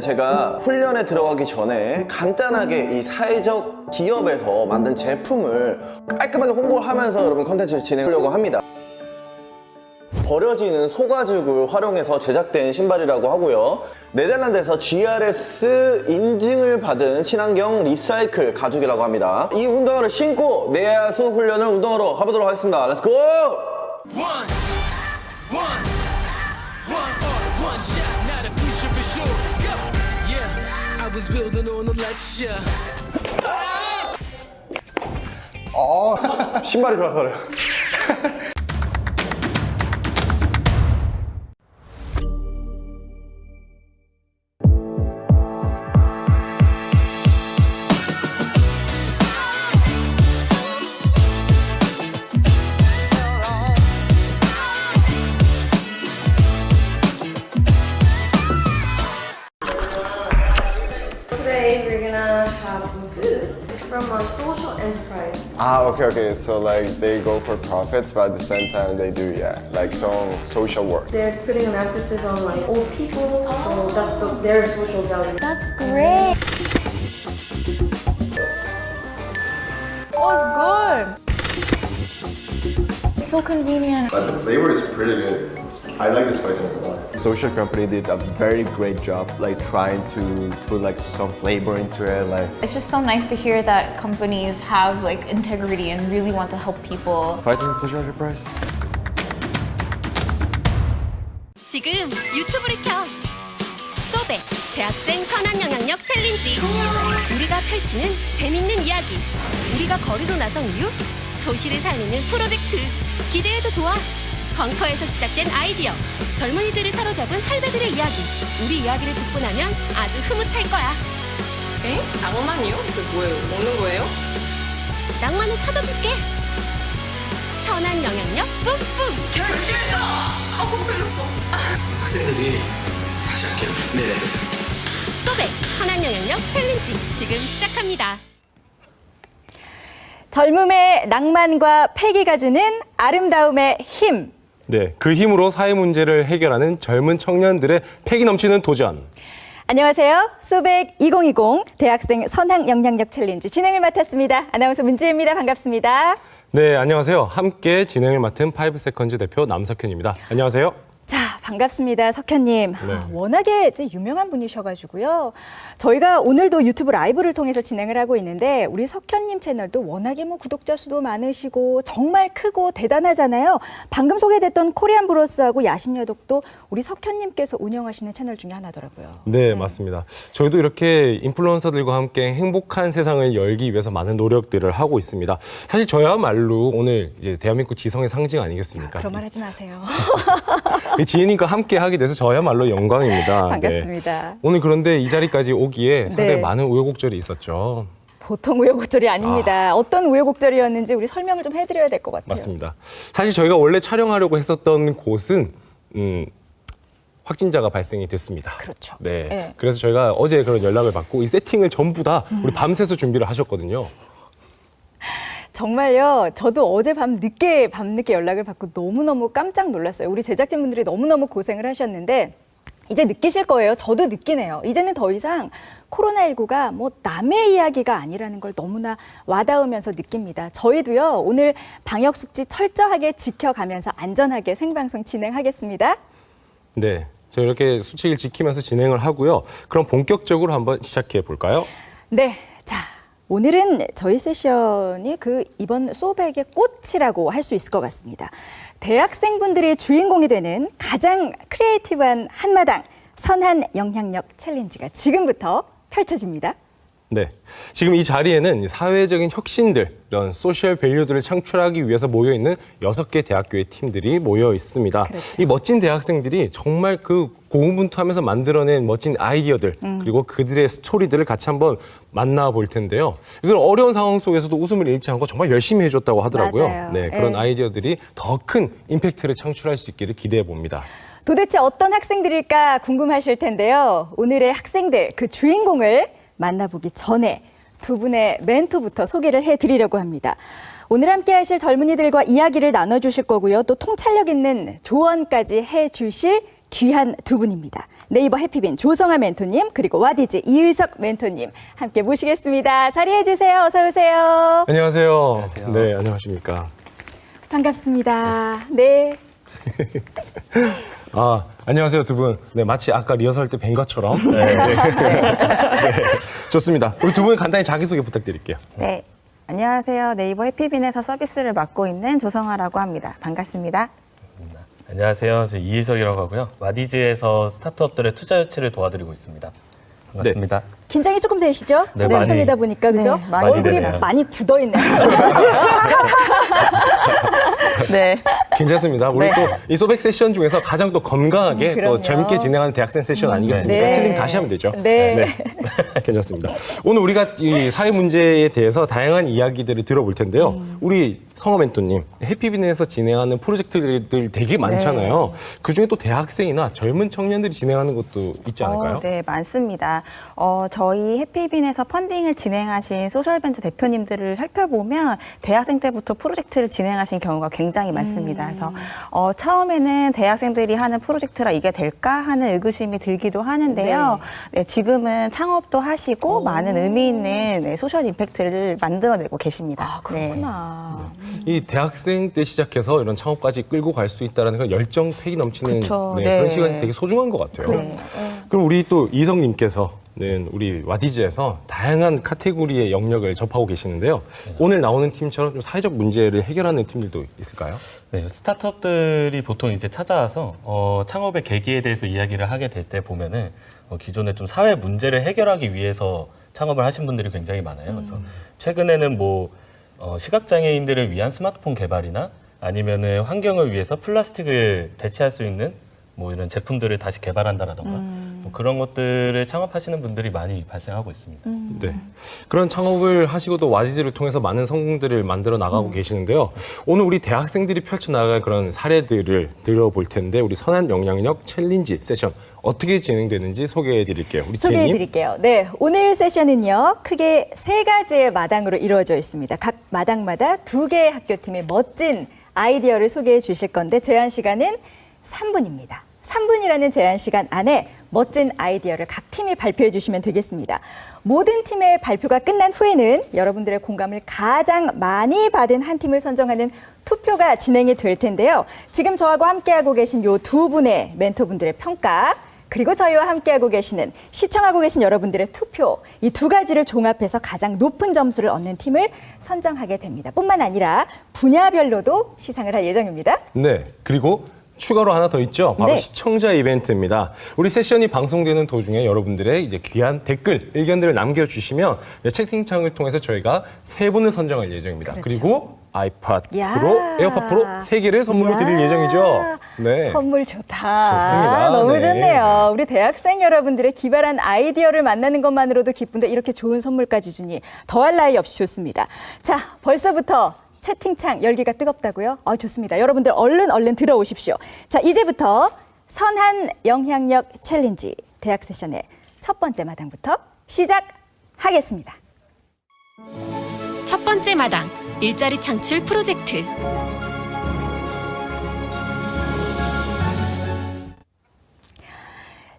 제가 훈련에 들어가기 전에 간단하게 이 사회적 기업에서 만든 제품을 깔끔하게 홍보를 하면서 여러분 컨텐츠를 진행하려고 합니다. 버려지는 소가죽을 활용해서 제작된 신발이라고 하고요. 네덜란드에서 GRS 인증을 받은 친환경 리사이클 가죽이라고 합니다. 이 운동화를 신고 내야수 훈련을 운동하러 가보도록 하겠습니다. 렛츠고! 신발이 좋아서 그래요. Today we're gonna have some food. It's from a social enterprise. Okay. So like they go for profits, but at the same time they do, like some social work. They're putting an emphasis on like old people, so that's their social value. That's great. Oh, it's good. It's so convenient. But the flavor is pretty good. I like the spiciness a lot. Social company did a very great job, like trying to put like some flavor into it, like It's just so nice to hear that companies have like integrity and really want to help people. fighting social enterprise. 지금 유튜브를 켜. 소백 대학생 선한 영향력 챌린지. 우리가 펼치는 재밌는 이야기. 우리가 거리로 나선 이유? 도시를 살리는 프로젝트. 기대해도 좋아. 벙커에서 시작된 아이디어. 젊은이들을 사로잡은 할배들의 이야기. 우리 이야기를 듣고 나면 아주 흐뭇할 거야. 에? 낭만이요? 그 뭐예요? 먹는 거예요? 낭만을 찾아줄게. 선한 영향력 뿜뿜. 결심했어! 속 들렸어. 학생들이 다시 할게요. 네네. 소백 선한 영향력 챌린지 지금 시작합니다. 젊음의 낭만과 패기가 주는 아름다움의 힘. 네, 그 힘으로 사회 문제를 해결하는 젊은 청년들의 패기 넘치는 도전. 안녕하세요. 소백 2020 대학생 선한 영향력 챌린지 진행을 맡았습니다. 아나운서 문지혜입니다. 반갑습니다. 네, 안녕하세요. 함께 진행을 맡은 5세컨즈 대표 남석현입니다. 안녕하세요. 자, 반갑습니다. 석현님. 네. 워낙에 이제 유명한 분이셔가지고요. 저희가 오늘도 유튜브 라이브를 통해서 진행을 하고 있는데 우리 석현님 채널도 워낙에 뭐 구독자 수도 많으시고 정말 크고 대단하잖아요. 방금 소개됐던 코리안 브로스하고 야심야독도 우리 석현님께서 운영하시는 채널 중에 하나더라고요. 네, 맞습니다. 저희도 이렇게 인플루언서들과 함께 행복한 세상을 열기 위해서 많은 노력들을 하고 있습니다. 사실 저야말로 오늘 이제 대한민국 지성의 상징 아니겠습니까? 그런 말 하지 마세요. 지혜님과 함께 하게 돼서 저야말로 영광입니다. 반갑습니다. 네. 오늘 그런데 이 자리까지 오기에 상당히 네. 많은 우여곡절이 있었죠. 보통 우여곡절이 아닙니다. 어떤 우여곡절이었는지 우리 설명을 좀 해드려야 될 것 같아요. 맞습니다. 사실 저희가 원래 촬영하려고 했었던 곳은 확진자가 발생이 됐습니다. 그렇죠. 네. 네. 그래서 저희가 어제 그런 연락을 받고 이 세팅을 전부 다 우리 밤새서 준비를 하셨거든요. 정말요. 저도 어제 밤늦게 연락을 받고 너무너무 깜짝 놀랐어요. 우리 제작진분들이 너무너무 고생을 하셨는데 이제 느끼실 거예요. 저도 느끼네요. 이제는 더 이상 코로나19가 뭐 남의 이야기가 아니라는 걸 너무나 와닿으면서 느낍니다. 저희도요. 오늘 방역 수칙 철저하게 지켜가면서 안전하게 생방송 진행하겠습니다. 네. 저희 이렇게 수칙을 지키면서 진행을 하고요. 그럼 본격적으로 한번 시작해 볼까요? 네. 자, 오늘은 저희 세션이 이번 소백의 꽃이라고 할 수 있을 것 같습니다. 대학생분들이 주인공이 되는 가장 크리에이티브한 한마당 선한 영향력 챌린지가 지금부터 펼쳐집니다. 네. 지금 이 자리에는 사회적인 혁신들, 이런 소셜 밸류들을 창출하기 위해서 모여있는 6개 대학교의 팀들이 모여 있습니다. 그렇죠. 이 멋진 대학생들이 정말 그 고군분투하면서 만들어낸 멋진 아이디어들, 그리고 그들의 스토리들을 같이 한번 만나볼 텐데요. 이걸 어려운 상황 속에서도 웃음을 잃지 않고 정말 열심히 해줬다고 하더라고요. 맞아요. 네, 그런 네. 아이디어들이 더 큰 임팩트를 창출할 수 있기를 기대해 봅니다. 도대체 어떤 학생들일까 궁금하실 텐데요. 오늘의 학생들, 그 주인공을 만나보기 전에 두 분의 멘토부터 소개를 해드리려고 합니다. 오늘 함께 하실 젊은이들과 이야기를 나눠주실 거고요. 또 통찰력 있는 조언까지 해주실 귀한 두 분입니다. 네이버 해피빈 조성아 멘토님 그리고 와디즈 이의석 멘토님 함께 모시겠습니다. 자리해 주세요. 어서 오세요. 안녕하세요. 네, 안녕하십니까. 반갑습니다. 네. 아, 안녕하세요, 두 분. 네, 마치 아까 리허설 때 뵌 것처럼. 네. 네. 좋습니다. 우리 두 분 간단히 자기소개 부탁드릴게요. 네, 안녕하세요. 네이버 해피빈에서 서비스를 맡고 있는 조성아라고 합니다. 반갑습니다. 안녕하세요. 저 이희석이라고 하고요. 와디즈에서 스타트업들의 투자 유치를 도와드리고 있습니다. 반갑습니다. 긴장이 조금 되시죠? 네, 첫 방송이다 많이. 보니까 그죠? 네, 많이 얼굴이 되네요. 많이 굳어 있네요. 네. 괜찮습니다. 우리 네. 또 이 소백 세션 중에서 가장 또 건강하게 그럼요. 또 재밌게 진행하는 대학생 세션 아니겠습니까? 네. 챌린지 다시 하면 되죠. 네. 괜찮습니다. 오늘 우리가 이 사회 문제에 대해서 다양한 이야기들을 들어볼 텐데요. 우리 성호 멘토님, 해피빈에서 진행하는 프로젝트들 되게 많잖아요. 그중에 또 대학생이나 젊은 청년들이 진행하는 것도 있지 않을까요? 네, 많습니다. 저희 해피빈에서 펀딩을 진행하신 소셜벤처 대표님들을 살펴보면 대학생 때부터 프로젝트를 진행하신 경우가 굉장히 많습니다. 그래서 처음에는 대학생들이 하는 프로젝트라 이게 될까 하는 의구심이 들기도 하는데요. 네, 지금은 창업도 하시고 많은 의미 있는 네, 소셜 임팩트를 만들어내고 계십니다. 아, 그렇구나. 이 대학생 때 시작해서 이런 창업까지 끌고 갈 수 있다는 그런 열정, 패기 넘치는 그쵸, 네, 네. 그런 시간이 되게 소중한 것 같아요. 네. 그럼 우리 또 이성님께서는 우리 와디즈에서 다양한 카테고리의 영역을 접하고 계시는데요. 오늘 나오는 팀처럼 좀 사회적 문제를 해결하는 팀들도 있을까요? 네, 스타트업들이 보통 이제 찾아와서 창업의 계기에 대해서 이야기를 하게 될 때 보면은 기존에 좀 사회 문제를 해결하기 위해서 창업을 하신 분들이 굉장히 많아요. 그래서 최근에는 뭐 시각장애인들을 위한 스마트폰 개발이나 아니면은 환경을 위해서 플라스틱을 대체할 수 있는 뭐 이런 제품들을 다시 개발한다라던가 뭐 그런 것들을 창업하시는 분들이 많이 발생하고 있습니다. 네. 그런 창업을 하시고도 와디즈를 통해서 많은 성공들을 만들어 나가고 계시는데요. 오늘 우리 대학생들이 펼쳐나갈 그런 사례들을 들어볼 텐데 우리 선한 영향력 챌린지 세션 어떻게 진행되는지 소개해 드릴게요. 우리 소개해 지혜님. 드릴게요. 네, 오늘 세션은요. 크게 3가지의 마당으로 이루어져 있습니다. 각 마당마다 2개의 학교팀의 멋진 아이디어를 소개해 주실 건데 제한 시간은 3분입니다. 3분이라는 제한 시간 안에 멋진 아이디어를 각 팀이 발표해 주시면 되겠습니다. 모든 팀의 발표가 끝난 후에는 여러분들의 공감을 가장 많이 받은 한 팀을 선정하는 투표가 진행이 될 텐데요. 지금 저하고 함께하고 계신 요 2분의 멘토분들의 평가 그리고 저희와 함께하고 계시는 시청하고 계신 여러분들의 투표 이 2가지를 종합해서 가장 높은 점수를 얻는 팀을 선정하게 됩니다. 뿐만 아니라 분야별로도 시상을 할 예정입니다. 네. 그리고 추가로 하나 더 있죠. 바로 네. 시청자 이벤트입니다. 우리 세션이 방송되는 도중에 여러분들의 이제 귀한 댓글, 의견들을 남겨주시면 채팅창을 통해서 저희가 3분을 선정할 예정입니다. 그렇죠. 그리고 아이팟 야. 프로, 에어팟 프로 3개를 선물로 드릴 예정이죠. 네. 선물 좋다. 좋습니다. 너무 네. 좋네요. 우리 대학생 여러분들의 기발한 아이디어를 만나는 것만으로도 기쁜데 이렇게 좋은 선물까지 주니 더할 나위 없이 좋습니다. 자, 벌써부터 채팅창 열기가 뜨겁다고요? 좋습니다. 여러분들 얼른 들어오십시오. 자, 이제부터 선한 영향력 챌린지 대학 세션의 첫 번째 마당부터 시작하겠습니다. 첫 번째 마당 일자리 창출 프로젝트.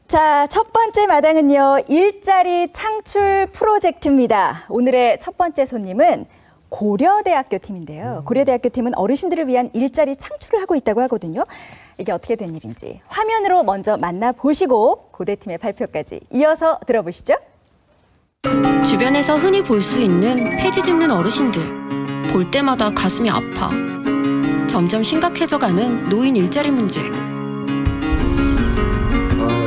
자, 첫 번째 마당은요. 일자리 창출 프로젝트입니다. 오늘의 첫 번째 손님은 고려대학교 팀인데요. 고려대학교 팀은 어르신들을 위한 일자리 창출을 하고 있다고 하거든요. 이게 어떻게 된 일인지 화면으로 먼저 만나보시고 고대팀의 발표까지 이어서 들어보시죠. 주변에서 흔히 볼 수 있는 폐지 줍는 어르신들. 볼 때마다 가슴이 아파. 점점 심각해져가는 노인 일자리 문제.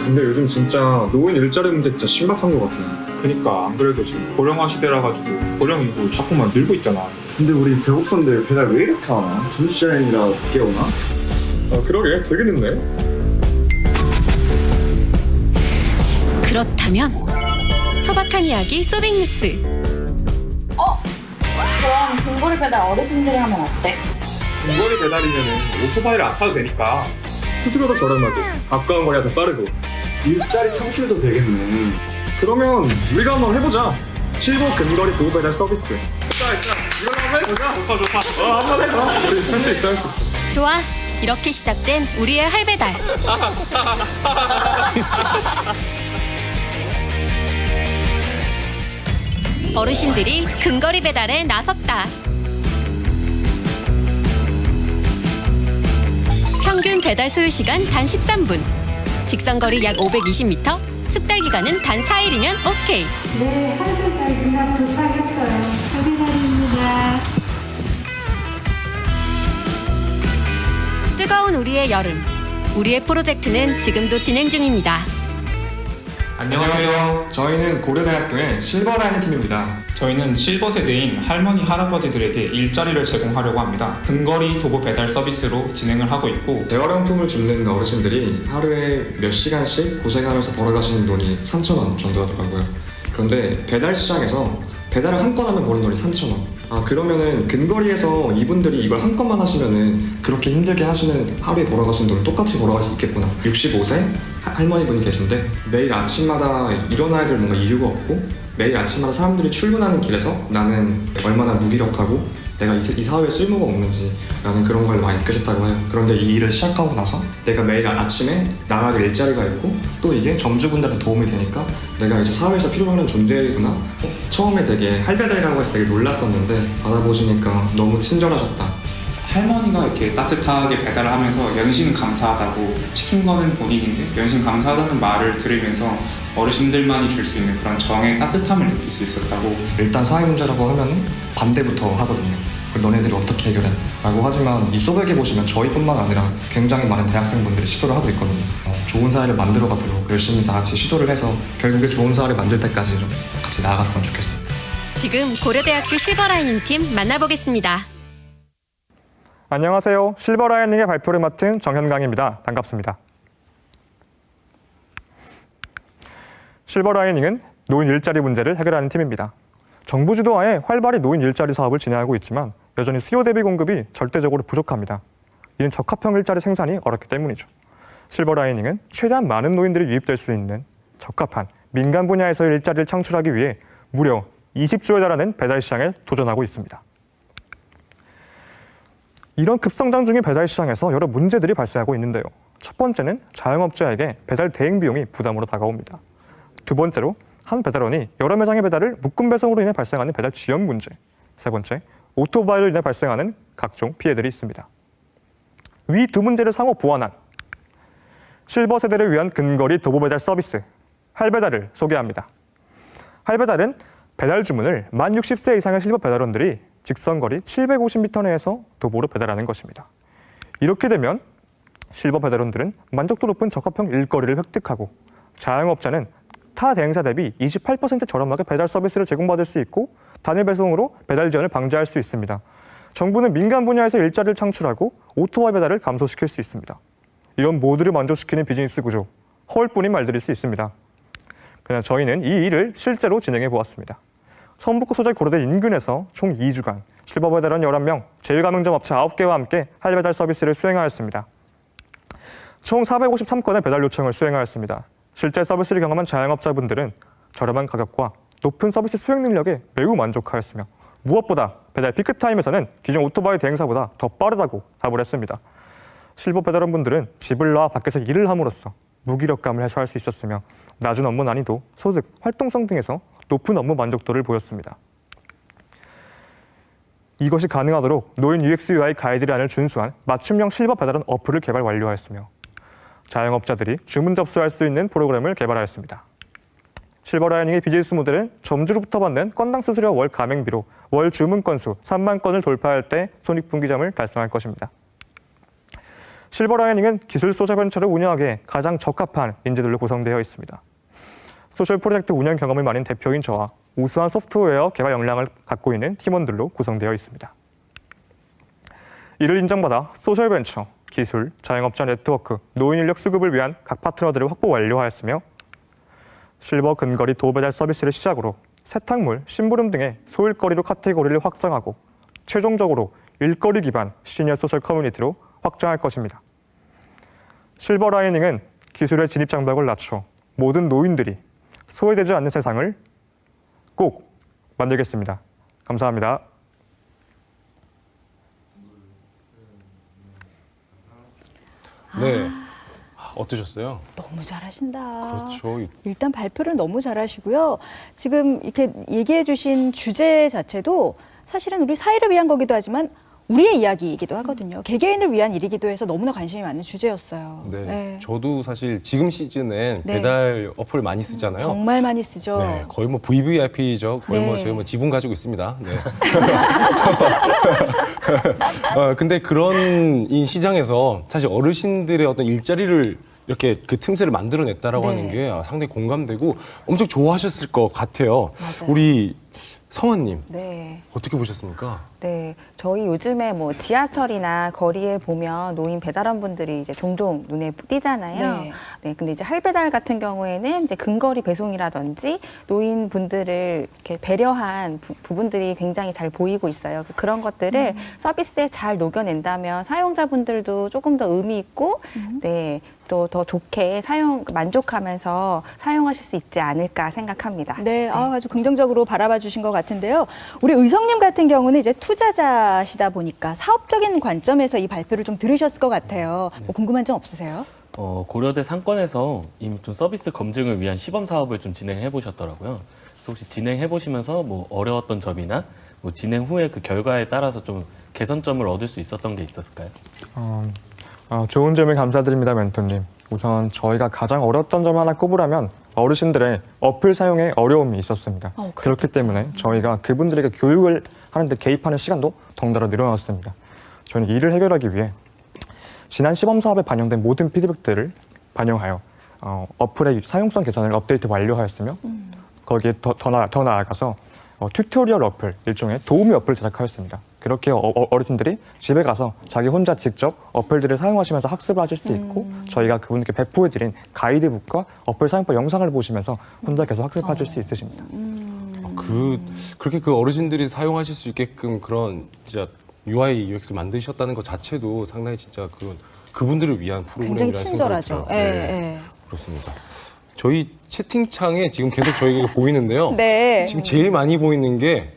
근데 요즘 진짜 노인 일자리 문제 진짜 심각한 것 같아요. 그니까 안 그래도 지금 고령화 시대라 가지고 고령인구 자꾸만 늘고 있잖아. 근데 우리 배고픈데 배달 왜 이렇게 하나? 점심시간이라 늦게 오나? 그러게 되게 늦네. 그렇다면 소박한 이야기 소백뉴스. 그럼 봉고리 배달 어르신들이 하면 어때? 중거리 배달이면은 오토바이를 안 타도 되니까 수수료도 저렴하고 가까운 거리가 더 빠르고. 일자리 창출도 되겠네. 그러면 우리가 한번 해보자. 7구 근거리 보호 배달 서비스. 자, 이거 한번 해보자. 좋다. 한번 해봐. 할 수 있어. 좋아. 이렇게 시작된 우리의 할배달. 어르신들이 근거리 배달에 나섰다. 평균 배달 소요 시간 단 13분. 직선거리 약 520m. 숙달 기간은 단 4일이면 오케이. 네, 할배달 진압 도착했어요. 할배달입니다. 뜨거운 우리의 여름. 우리의 프로젝트는 지금도 진행 중입니다. 안녕하세요. 저희는 고려대학교의 실버라인 팀입니다. 저희는 실버 세대인 할머니, 할아버지들에게 일자리를 제공하려고 합니다. 근거리 도보 배달 서비스로 진행을 하고 있고 대화용품을 줍는 어르신들이 하루에 몇 시간씩 고생하면서 벌어가시는 돈이 3,000원 정도 하더라고요. 그런데 배달 시장에서 배달을 한 건 하면 버는 돈이 3,000원. 그러면은 근거리에서 이분들이 이걸 한 건만 하시면은 그렇게 힘들게 하시는 하루에 벌어가시는 돈을 똑같이 벌어갈 수 있겠구나. 65세 할머니분이 계신데 매일 아침마다 일어나야 될 뭔가 이유가 없고 매일 아침마다 사람들이 출근하는 길에서 나는 얼마나 무기력하고 내가 이 사회에 쓸모가 없는지 라는 그런 걸 많이 느끼셨다고 해요. 그런데 이 일을 시작하고 나서 내가 매일 아침에 나가야 될 일자리가 있고 또 이게 점주분들한테 도움이 되니까 내가 이제 사회에서 필요하는 존재구나. 처음에 되게 할배달이라고 해서 되게 놀랐었는데 받아보시니까 너무 친절하셨다. 할머니가 이렇게 따뜻하게 배달을 하면서 연신 감사하다고, 시킨 거는 본인인데 연신 감사하다는 말을 들으면서 어르신들만이 줄 수 있는 그런 정의 따뜻함을 느낄 수 있었다고. 일단 사회 문제라고 하면 반대부터 하거든요. 그걸 너네들이 어떻게 해결해? 라고 하지만 이 소백에 보시면 저희뿐만 아니라 굉장히 많은 대학생분들이 시도를 하고 있거든요. 좋은 사회를 만들어 가도록 열심히 다 같이 시도를 해서 결국에 좋은 사회를 만들 때까지 좀 같이 나아갔으면 좋겠습니다. 지금 고려대학교 실버라이닝 팀 만나보겠습니다. 안녕하세요. 실버라이닝의 발표를 맡은 정현강입니다. 반갑습니다. 실버라이닝은 노인 일자리 문제를 해결하는 팀입니다. 정부 주도하에 활발히 노인 일자리 사업을 진행하고 있지만 여전히 수요 대비 공급이 절대적으로 부족합니다. 이는 적합형 일자리 생산이 어렵기 때문이죠. 실버라이닝은 최대한 많은 노인들이 유입될 수 있는 적합한 민간 분야에서의 일자리를 창출하기 위해 무려 20조에 달하는 배달 시장에 도전하고 있습니다. 이런 급성장 중인 배달 시장에서 여러 문제들이 발생하고 있는데요. 첫 번째는 자영업자에게 배달 대행 비용이 부담으로 다가옵니다. 두 번째로 한 배달원이 여러 매장의 배달을 묶음 배송으로 인해 발생하는 배달 지연 문제. 세 번째, 오토바이로 인해 발생하는 각종 피해들이 있습니다. 위 두 문제를 상호 보완한 실버 세대를 위한 근거리 도보 배달 서비스 할배달을 소개합니다. 할배달은 배달 주문을 만 60세 이상의 실버 배달원들이 직선거리 750m 내에서 도보로 배달하는 것입니다. 이렇게 되면 실버 배달원들은 만족도 높은 적합형 일거리를 획득하고 자영업자는 타 대행사 대비 28% 저렴하게 배달 서비스를 제공받을 수 있고 단일 배송으로 배달 지연을 방지할 수 있습니다. 정부는 민간 분야에서 일자리를 창출하고 오토바이 배달을 감소시킬 수 있습니다. 이런 모두를 만족시키는 비즈니스 구조, 허울뿐인 말들일 수 있습니다. 그냥 저희는 이 일을 실제로 진행해 보았습니다. 성북구 소재 고려대 인근에서 총 2주간 실버 배달원 11명, 제일가맹점 업체 9개와 함께 할배달 서비스를 수행하였습니다. 총 453건의 배달 요청을 수행하였습니다. 실제 서비스를 경험한 자영업자분들은 저렴한 가격과 높은 서비스 수행 능력에 매우 만족하였으며 무엇보다 배달 피크타임에서는 기존 오토바이 대행사보다 더 빠르다고 답을 했습니다. 실버 배달원분들은 집을 나와 밖에서 일을 함으로써 무기력감을 해소할 수 있었으며 낮은 업무 난이도, 소득, 활동성 등에서 높은 업무 만족도를 보였습니다. 이것이 가능하도록 노인 UX UI 가이드라인을 준수한 맞춤형 실버 배달원 어플을 개발 완료하였으며 자영업자들이 주문 접수할 수 있는 프로그램을 개발하였습니다. 실버라이닝의 비즈니스 모델은 점주로부터 받는 건당 수수료 월 가맹비로 월 주문 건수 3만 건을 돌파할 때 손익분기점을 달성할 것입니다. 실버라이닝은 기술 소셜벤처를 운영하기에 가장 적합한 인재들로 구성되어 있습니다. 소셜 프로젝트 운영 경험이 많은 대표인 저와 우수한 소프트웨어 개발 역량을 갖고 있는 팀원들로 구성되어 있습니다. 이를 인정받아 소셜벤처, 기술, 자영업자 네트워크, 노인 인력 수급을 위한 각 파트너들을 확보 완료하였으며 실버 근거리 도배달 서비스를 시작으로 세탁물, 심부름 등의 소일거리로 카테고리를 확장하고 최종적으로 일거리 기반 시니어 소셜 커뮤니티로 확장할 것입니다. 실버라이닝은 기술의 진입 장벽을 낮춰 모든 노인들이 소외되지 않는 세상을 꼭 만들겠습니다. 감사합니다. 네. 어떠셨어요? 너무 잘하신다. 그렇죠. 일단 발표를 너무 잘하시고요. 지금 이렇게 얘기해 주신 주제 자체도 사실은 우리 사회를 위한 거기도 하지만 우리의 이야기이기도 하거든요. 개개인을 위한 일이기도 해서 너무나 관심이 많은 주제였어요. 네. 저도 사실 지금 시즌엔 네. 배달 어플 많이 쓰잖아요. 정말 많이 쓰죠. 네, 거의 뭐 VVIP죠. 거의 네. 뭐 저희 뭐 지분 가지고 있습니다. 네. 근데 그런 이 시장에서 사실 어르신들의 어떤 일자리를 이렇게 그 틈새를 만들어냈다라고 네. 하는 게 상당히 공감되고 엄청 좋아하셨을 것 같아요. 맞아요. 우리 성원님 네. 어떻게 보셨습니까? 네, 저희 요즘에 뭐 지하철이나 거리에 보면 노인 배달원분들이 이제 종종 눈에 띄잖아요. 네. 네, 근데 이제 할배달 같은 경우에는 이제 근거리 배송이라든지 노인분들을 이렇게 배려한 부분들이 굉장히 잘 보이고 있어요. 그런 것들을 서비스에 잘 녹여낸다면 사용자분들도 조금 더 의미 있고, 네, 또 더 좋게 만족하면서 사용하실 수 있지 않을까 생각합니다. 네, 아주 긍정적으로 바라봐 주신 것 같은데요. 우리 의성님 같은 경우는 이제 투자자시다 보니까 사업적인 관점에서 이 발표를 좀 들으셨을 것 같아요. 뭐 궁금한 점 없으세요? 고려대 상권에서 이미 좀 서비스 검증을 위한 시범 사업을 좀 진행해 보셨더라고요. 그래서 혹시 진행해 보시면서 뭐 어려웠던 점이나 뭐 진행 후에 그 결과에 따라서 좀 개선점을 얻을 수 있었던 게 있었을까요? 좋은 질문 감사드립니다, 멘토님. 우선 저희가 가장 어려웠던 점 하나 꼽으라면 어르신들의 어플 사용에 어려움이 있었습니다. 그렇기 때문에 저희가 그분들에게 교육을 하는데 개입하는 시간도 덩달아 늘어났습니다. 저희는 이를 해결하기 위해 지난 시범 사업에 반영된 모든 피드백들을 반영하여 어플의 사용성 개선을 업데이트 완료하였으며 거기에 더 나아가서 튜토리얼 어플, 일종의 도우미 어플을 제작하였습니다. 그렇게 어르신들이 집에 가서 자기 혼자 직접 어플들을 사용하시면서 학습을 하실 수 있고 저희가 그분께 배포해드린 가이드북과 어플 사용법 영상을 보시면서 혼자 계속 학습하실 수 있으십니다. 그렇게 그 어르신들이 사용하실 수 있게끔 그런 진짜 UI, UX를 만드셨다는 것 자체도 상당히 진짜 그분들을 위한 프로그램이라는 굉장히 친절하죠. 생각이 들어요. 네. 그렇습니다. 저희 채팅창에 지금 계속 저희가 보이는데요. 네. 지금 제일 많이 보이는 게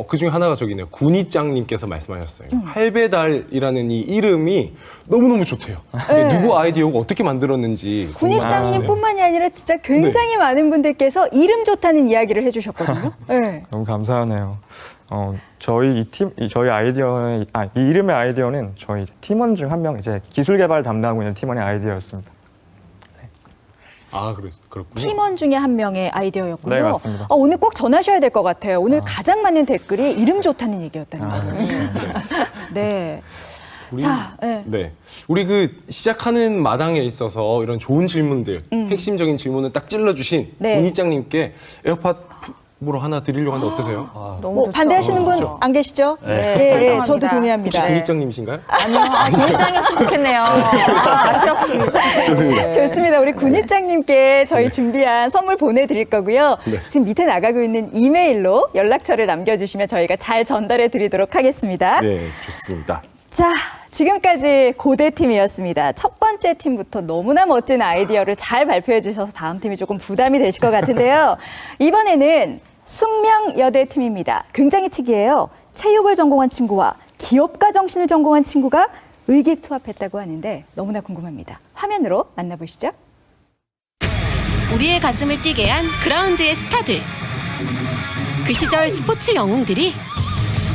그중에 하나가 저기 있네요. 군이짱님께서 말씀하셨어요. 할배달이라는 이 이름이 너무너무 좋대요. 네. 누구 아이디어고 어떻게 만들었는지 군이짱님뿐만이 아니라 진짜 굉장히 많은 분들께서 이름 좋다는 이야기를 해주셨거든요. 네. 너무 감사하네요. 저희 저희 아이디어의 이 이름의 아이디어는 저희 팀원 중 한 명 이제 기술 개발 담당하고 있는 팀원의 아이디어였습니다. 그렇군요. 팀원 중에 한 명의 아이디어였군요. 네, 맞습니다. 오늘 꼭 전하셔야 될 것 같아요. 오늘 가장 많은 댓글이 이름 좋다는 얘기였다는 거예요. 네. 네. 우리 시작하는 마당에 있어서 이런 좋은 질문들, 핵심적인 질문을 딱 찔러주신 군이짱님께 에어팟 프로 하나 드리려고 하는데 어떠세요? 뭐 반대하시는 분 안 계시죠? 네, 저도 동의합니다. 혹시 군이짱님이신가요? 아니요, 군이짱이었으면 좋겠네요. 아쉬웠습니다. 좋습니다. 좋습니다. 우리 군이짱님께 저희 준비한 선물 보내드릴 거고요. 지금 밑에 나가고 있는 이메일로 연락처를 남겨주시면 저희가 잘 전달해 드리도록 하겠습니다. 네, 좋습니다. 자, 지금까지 고대팀이었습니다. 첫 번째 팀부터 너무나 멋진 아이디어를 잘 발표해 주셔서 다음 팀이 조금 부담이 되실 것 같은데요. 이번에는 숙명여대팀입니다. 굉장히 특이해요. 체육을 전공한 친구와 기업가 정신을 전공한 친구가 의기투합했다고 하는데 너무나 궁금합니다. 화면으로 만나보시죠. 우리의 가슴을 뛰게 한 그라운드의 스타들. 그 시절 스포츠 영웅들이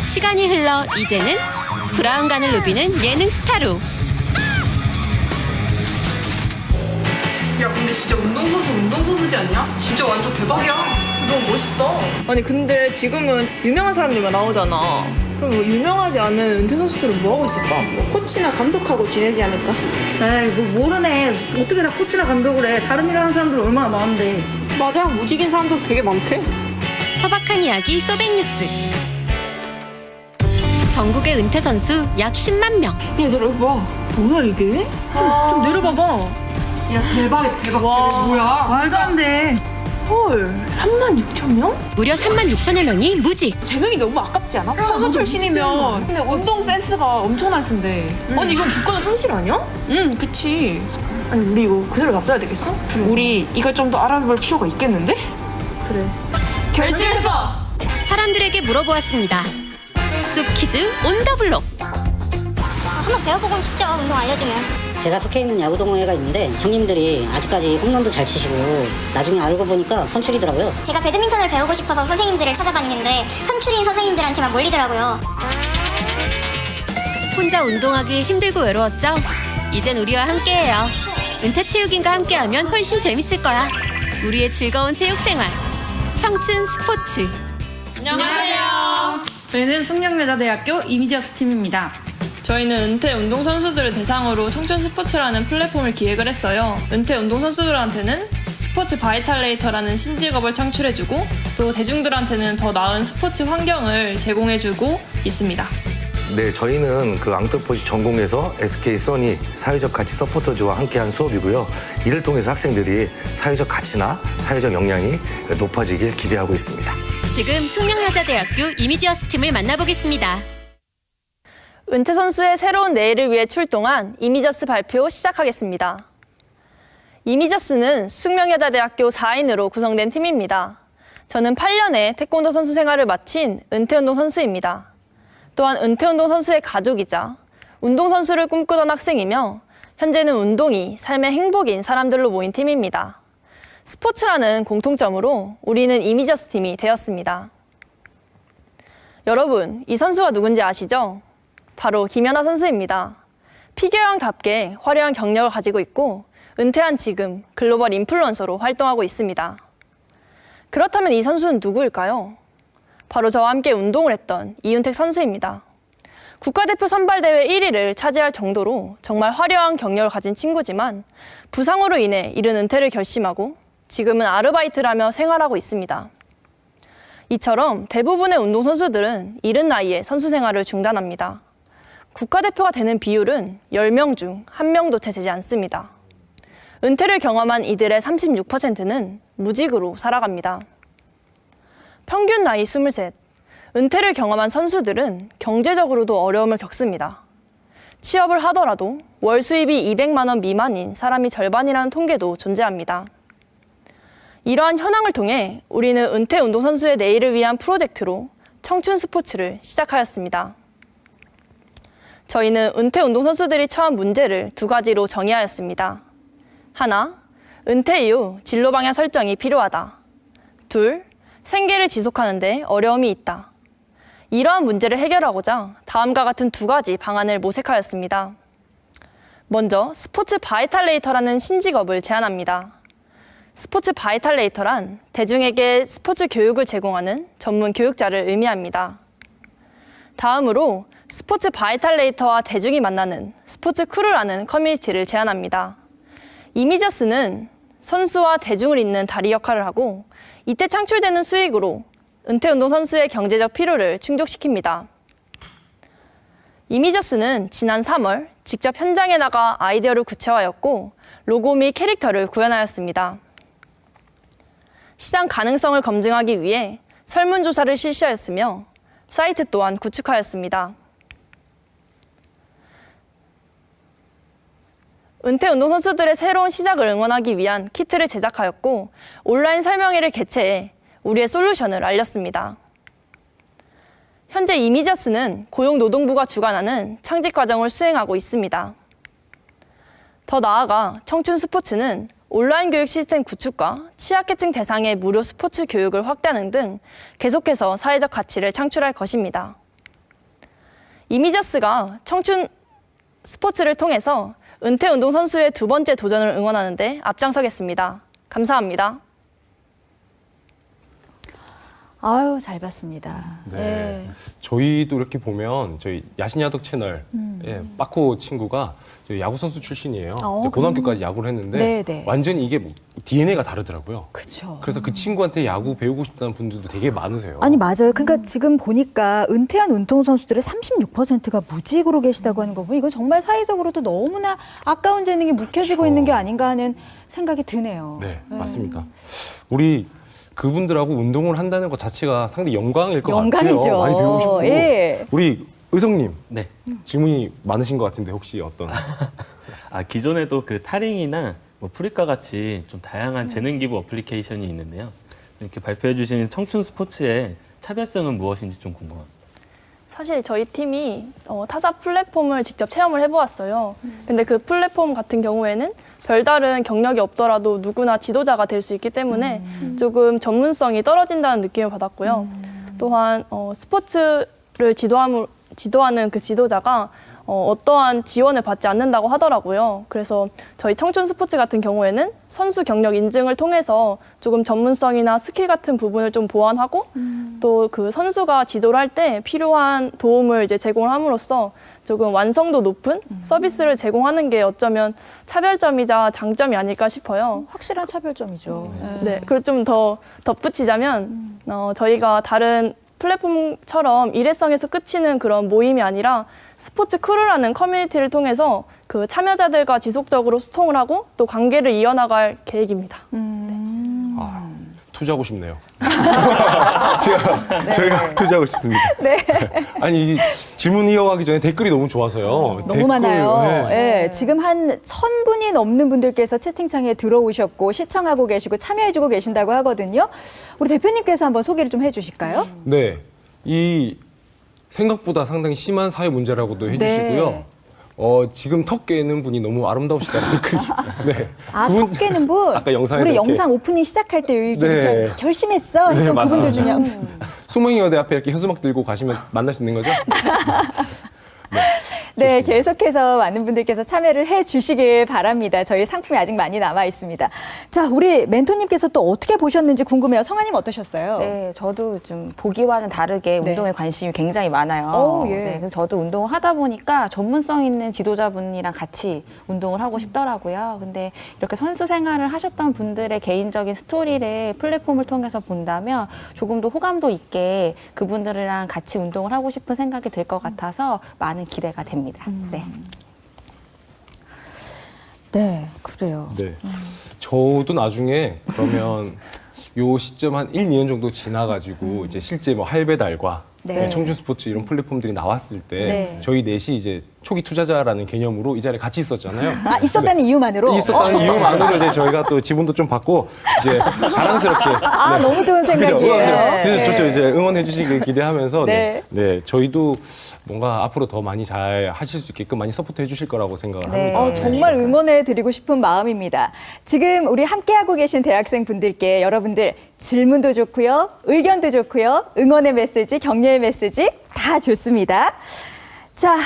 시간이 흘러 이제는 브라운관을 누비는 예능 스타로. 야 근데 진짜 운동선수지 않냐? 진짜 완전 대박이야. 너무 멋있다. 아니 근데 지금은 유명한 사람들만 나오잖아. 그럼 뭐 유명하지 않은 은퇴 선수들은 뭐 하고 있을까? 뭐 코치나 감독하고 지내지 않을까? 에이, 뭐 모르네. 어떻게 다 코치나 감독을 해. 다른 일 하는 사람들 얼마나 많은데. 맞아, 무직인 사람도 되게 많대. 소박한 이야기 소백뉴스. 전국의 은퇴 선수 약 10만 명. 얘들아 봐. 뭐야 이게? 좀 내려봐봐. 야 대박. 와, 뭐야? 말도 안 돼. 헐, 36,000명? 무려 36,000여 명이 무직. 재능이 너무 아깝지 않아? 선수 출신이면 근데 운동 센스가 엄청날 텐데. 아니 이건 국가적 현실 아니야? 응, 그치. 아니 우리 이거 그대로 놔둬야 되겠어? 우리 이걸 좀 더 알아볼 필요가 있겠는데? 그래. 결심했어! 사람들에게 물어보았습니다. 숲 퀴즈 온 더 블록. 한번 배워보고 싶죠. 운동 알려주면. 제가 속해 있는 야구 동호회가 있는데 형님들이 아직까지 홈런도 잘 치시고 나중에 알고 보니까 선출이더라고요. 제가 배드민턴을 배우고 싶어서 선생님들을 찾아다니는데 선출인 선생님들한테만 몰리더라고요. 혼자 운동하기 힘들고 외로웠죠? 이젠 우리와 함께해요. 은퇴체육인과 함께하면 훨씬 재밌을 거야. 우리의 즐거운 체육생활. 청춘 스포츠. 안녕하세요. 저희는 숙명여자대학교 이미지어스 팀입니다. 저희는 은퇴 운동선수들을 대상으로 청춘 스포츠라는 플랫폼을 기획을 했어요. 은퇴 운동선수들한테는 스포츠 바이탈레이터라는 신직업을 창출해주고 또 대중들한테는 더 나은 스포츠 환경을 제공해주고 있습니다. 네, 저희는 그 앙트포지 전공에서 SK 써니 사회적 가치 서포터즈와 함께한 수업이고요. 이를 통해서 학생들이 사회적 가치나 사회적 역량이 높아지길 기대하고 있습니다. 지금 숙명여자대학교 이미지어스 팀을 만나보겠습니다. 은퇴 선수의 새로운 내일을 위해 출동한 이미저스 발표 시작하겠습니다. 이미저스는 숙명여자대학교 4인으로 구성된 팀입니다. 저는 8년의 태권도 선수 생활을 마친 은퇴운동 선수입니다. 또한 은퇴운동 선수의 가족이자 운동선수를 꿈꾸던 학생이며 현재는 운동이 삶의 행복인 사람들로 모인 팀입니다. 스포츠라는 공통점으로 우리는 이미저스 팀이 되었습니다. 여러분, 이 선수가 누군지 아시죠? 바로 김연아 선수입니다. 피겨왕답게 화려한 경력을 가지고 있고 은퇴한 지금 글로벌 인플루언서로 활동하고 있습니다. 그렇다면 이 선수는 누구일까요? 바로 저와 함께 운동을 했던 이윤택 선수입니다. 국가대표 선발대회 1위를 차지할 정도로 정말 화려한 경력을 가진 친구지만 부상으로 인해 이른 은퇴를 결심하고 지금은 아르바이트를 하며 생활하고 있습니다. 이처럼 대부분의 운동선수들은 이른 나이에 선수 생활을 중단합니다. 국가대표가 되는 비율은 10명 중 1명도 채 되지 않습니다. 은퇴를 경험한 이들의 36%는 무직으로 살아갑니다. 평균 나이 23, 은퇴를 경험한 선수들은 경제적으로도 어려움을 겪습니다. 취업을 하더라도 월 수입이 200만 원 미만인 사람이 절반이라는 통계도 존재합니다. 이러한 현황을 통해 우리는 은퇴 운동선수의 내일을 위한 프로젝트로 청춘 스포츠를 시작하였습니다. 저희는 은퇴 운동선수들이 처한 문제를 2가지로 정의하였습니다. 하나, 은퇴 이후 진로 방향 설정이 필요하다. 둘, 생계를 지속하는 데 어려움이 있다. 이러한 문제를 해결하고자 다음과 같은 2가지 방안을 모색하였습니다. 먼저 스포츠 바이탈레이터라는 신직업을 제안합니다. 스포츠 바이탈레이터란 대중에게 스포츠 교육을 제공하는 전문 교육자를 의미합니다. 다음으로 스포츠 바이탈레이터와 대중이 만나는 스포츠 크루라는 커뮤니티를 제안합니다. 이미저스는 선수와 대중을 잇는 다리 역할을 하고 이때 창출되는 수익으로 은퇴운동 선수의 경제적 필요를 충족시킵니다. 이미저스는 지난 3월 직접 현장에 나가 아이디어를 구체화하였고 로고 및 캐릭터를 구현하였습니다. 시장 가능성을 검증하기 위해 설문조사를 실시하였으며 사이트 또한 구축하였습니다. 은퇴 운동선수들의 새로운 시작을 응원하기 위한 키트를 제작하였고 온라인 설명회를 개최해 우리의 솔루션을 알렸습니다. 현재 이미저스는 고용노동부가 주관하는 창직 과정을 수행하고 있습니다. 더 나아가 청춘 스포츠는 온라인 교육 시스템 구축과 취약계층 대상의 무료 스포츠 교육을 확대하는 등 계속해서 사회적 가치를 창출할 것입니다. 이미저스가 청춘 스포츠를 통해서 은퇴 운동선수의 2번째 도전을 응원하는 데 앞장서겠습니다. 감사합니다. 아유, 잘 봤습니다. 네. 저희도 이렇게 보면 저희 야신야덕 채널 빠코 친구가 저희 야구 선수 출신이에요. 고등학교까지 야구를 했는데 네네. 완전히 이게 DNA가 다르더라고요. 그렇죠. 그래서 그 친구한테 야구 배우고 싶다는 분들도 되게 많으세요. 아니 맞아요. 그러니까 지금 보니까 은퇴한 운동선수들의 36%가 무직으로 계시다고 하는 거 보면 이건 정말 사회적으로도 너무나 아까운 재능이 묵혀지고 있는 게 아닌가 하는 생각이 드네요. 네, 맞습니다. 우리 그분들하고 운동을 한다는 것 자체가 상당히 영광일 것 영광이죠. 같아요. 많이 배우고 싶고. 예. 우리 의성님, 네. 질문이 많으신 것 같은데 혹시 어떤? 기존에도 그 타링이나 뭐 프리과 같이 좀 다양한 재능 기부 어플리케이션이 있는데요. 이렇게 발표해 주신 청춘 스포츠의 차별성은 무엇인지 좀 궁금합니다. 사실 저희 팀이 타사 플랫폼을 직접 체험을 해보았어요. 근데 그 플랫폼 같은 경우에는 별다른 경력이 없더라도 누구나 지도자가 될 수 있기 때문에 조금 전문성이 떨어진다는 느낌을 받았고요. 또한 스포츠를 지도하는 그 지도자가 어떠한 지원을 받지 않는다고 하더라고요. 그래서 저희 청춘 스포츠 같은 경우에는 선수 경력 인증을 통해서 조금 전문성이나 스킬 같은 부분을 좀 보완하고 또 그 선수가 지도를 할 때 필요한 도움을 이제 제공을 함으로써 조금 완성도 높은 서비스를 제공하는 게 어쩌면 차별점이자 장점이 아닐까 싶어요. 확실한 차별점이죠. 네, 그걸 좀 더 덧붙이자면 저희가 다른 플랫폼처럼 일회성에서 끝이는 그런 모임이 아니라 스포츠 크루라는 커뮤니티를 통해서 그 참여자들과 지속적으로 소통을 하고 또 관계를 이어나갈 계획입니다. 투자하고 싶네요. 저희가 투자하고 싶습니다. 네. 아니 이 질문 이어가기 전에 댓글이 너무 좋아서요. 너무 많아요. 네. 네, 지금 한 1,000분이 넘는 분들께서 채팅창에 들어오셨고 시청하고 계시고 참여해주고 계신다고 하거든요. 우리 대표님께서 한번 소개를 좀 해주실까요? 네, 이 생각보다 상당히 심한 사회 문제라고도 해주시고요. 지금 턱 깨는 분이 너무 아름다우시다는 댓글이. 네. 아, 턱 깨는 분? 아까 영상에서 우리 이렇게. 영상 오프닝 시작할 때 이렇게 네. 결심했어. 네, 이런 맞습니다. 그분들 중에 한 분. 수명이 여대 앞에 이렇게 현수막 들고 가시면 만날 수 있는 거죠? 네, 계속해서 많은 분들께서 참여를 해주시길 바랍니다. 저희 상품이 아직 많이 남아 있습니다. 자, 우리 멘토님께서 또 어떻게 보셨는지 궁금해요. 성아님 어떠셨어요? 네, 저도 좀 보기와는 다르게 네. 운동에 관심이 굉장히 많아요. 오, 예. 네, 그래서 저도 운동을 하다 보니까 전문성 있는 지도자분이랑 같이 운동을 하고 싶더라고요. 근데 이렇게 선수 생활을 하셨던 분들의 개인적인 스토리를 플랫폼을 통해서 본다면 조금 더 호감도 있게 그분들이랑 같이 운동을 하고 싶은 생각이 들 것 같아서 많은 기대가 됩니다. 네. 네, 그래요. 네. 저도 나중에 그러면 요 시점 한 1, 2년 정도 지나가지고 이제 실제 뭐 할배달과 네. 청춘 스포츠 이런 플랫폼들이 나왔을 때 네. 저희 넷이 이제 초기 투자자라는 개념으로 이 자리에 같이 있었잖아요. 아, 있었다는 이유만으로? 있었다는 이유만으로 이제 저희가 또 지분도 좀 받고 이제 자랑스럽게. 아, 너무 좋은 생각이에요. 그래서 네. 좋죠. 이제 응원해 주시길 기대하면서 네. 네, 저희도 뭔가 앞으로 더 많이 잘 하실 수 있게끔 많이 서포트해 주실 거라고 생각을 합니다. 정말 응원해 드리고 싶은 마음입니다. 지금 우리 함께하고 계신 대학생 분들께 여러분들 질문도 좋고요. 의견도 좋고요. 응원의 메시지, 격려의 메시지 다 좋습니다. 자,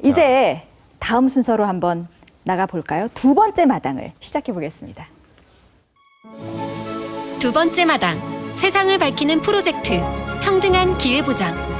이제 다음 순서로 한번 나가볼까요? 두 번째 마당을 시작해 보겠습니다. 두 번째 마당, 세상을 밝히는 프로젝트, 평등한 기회보장.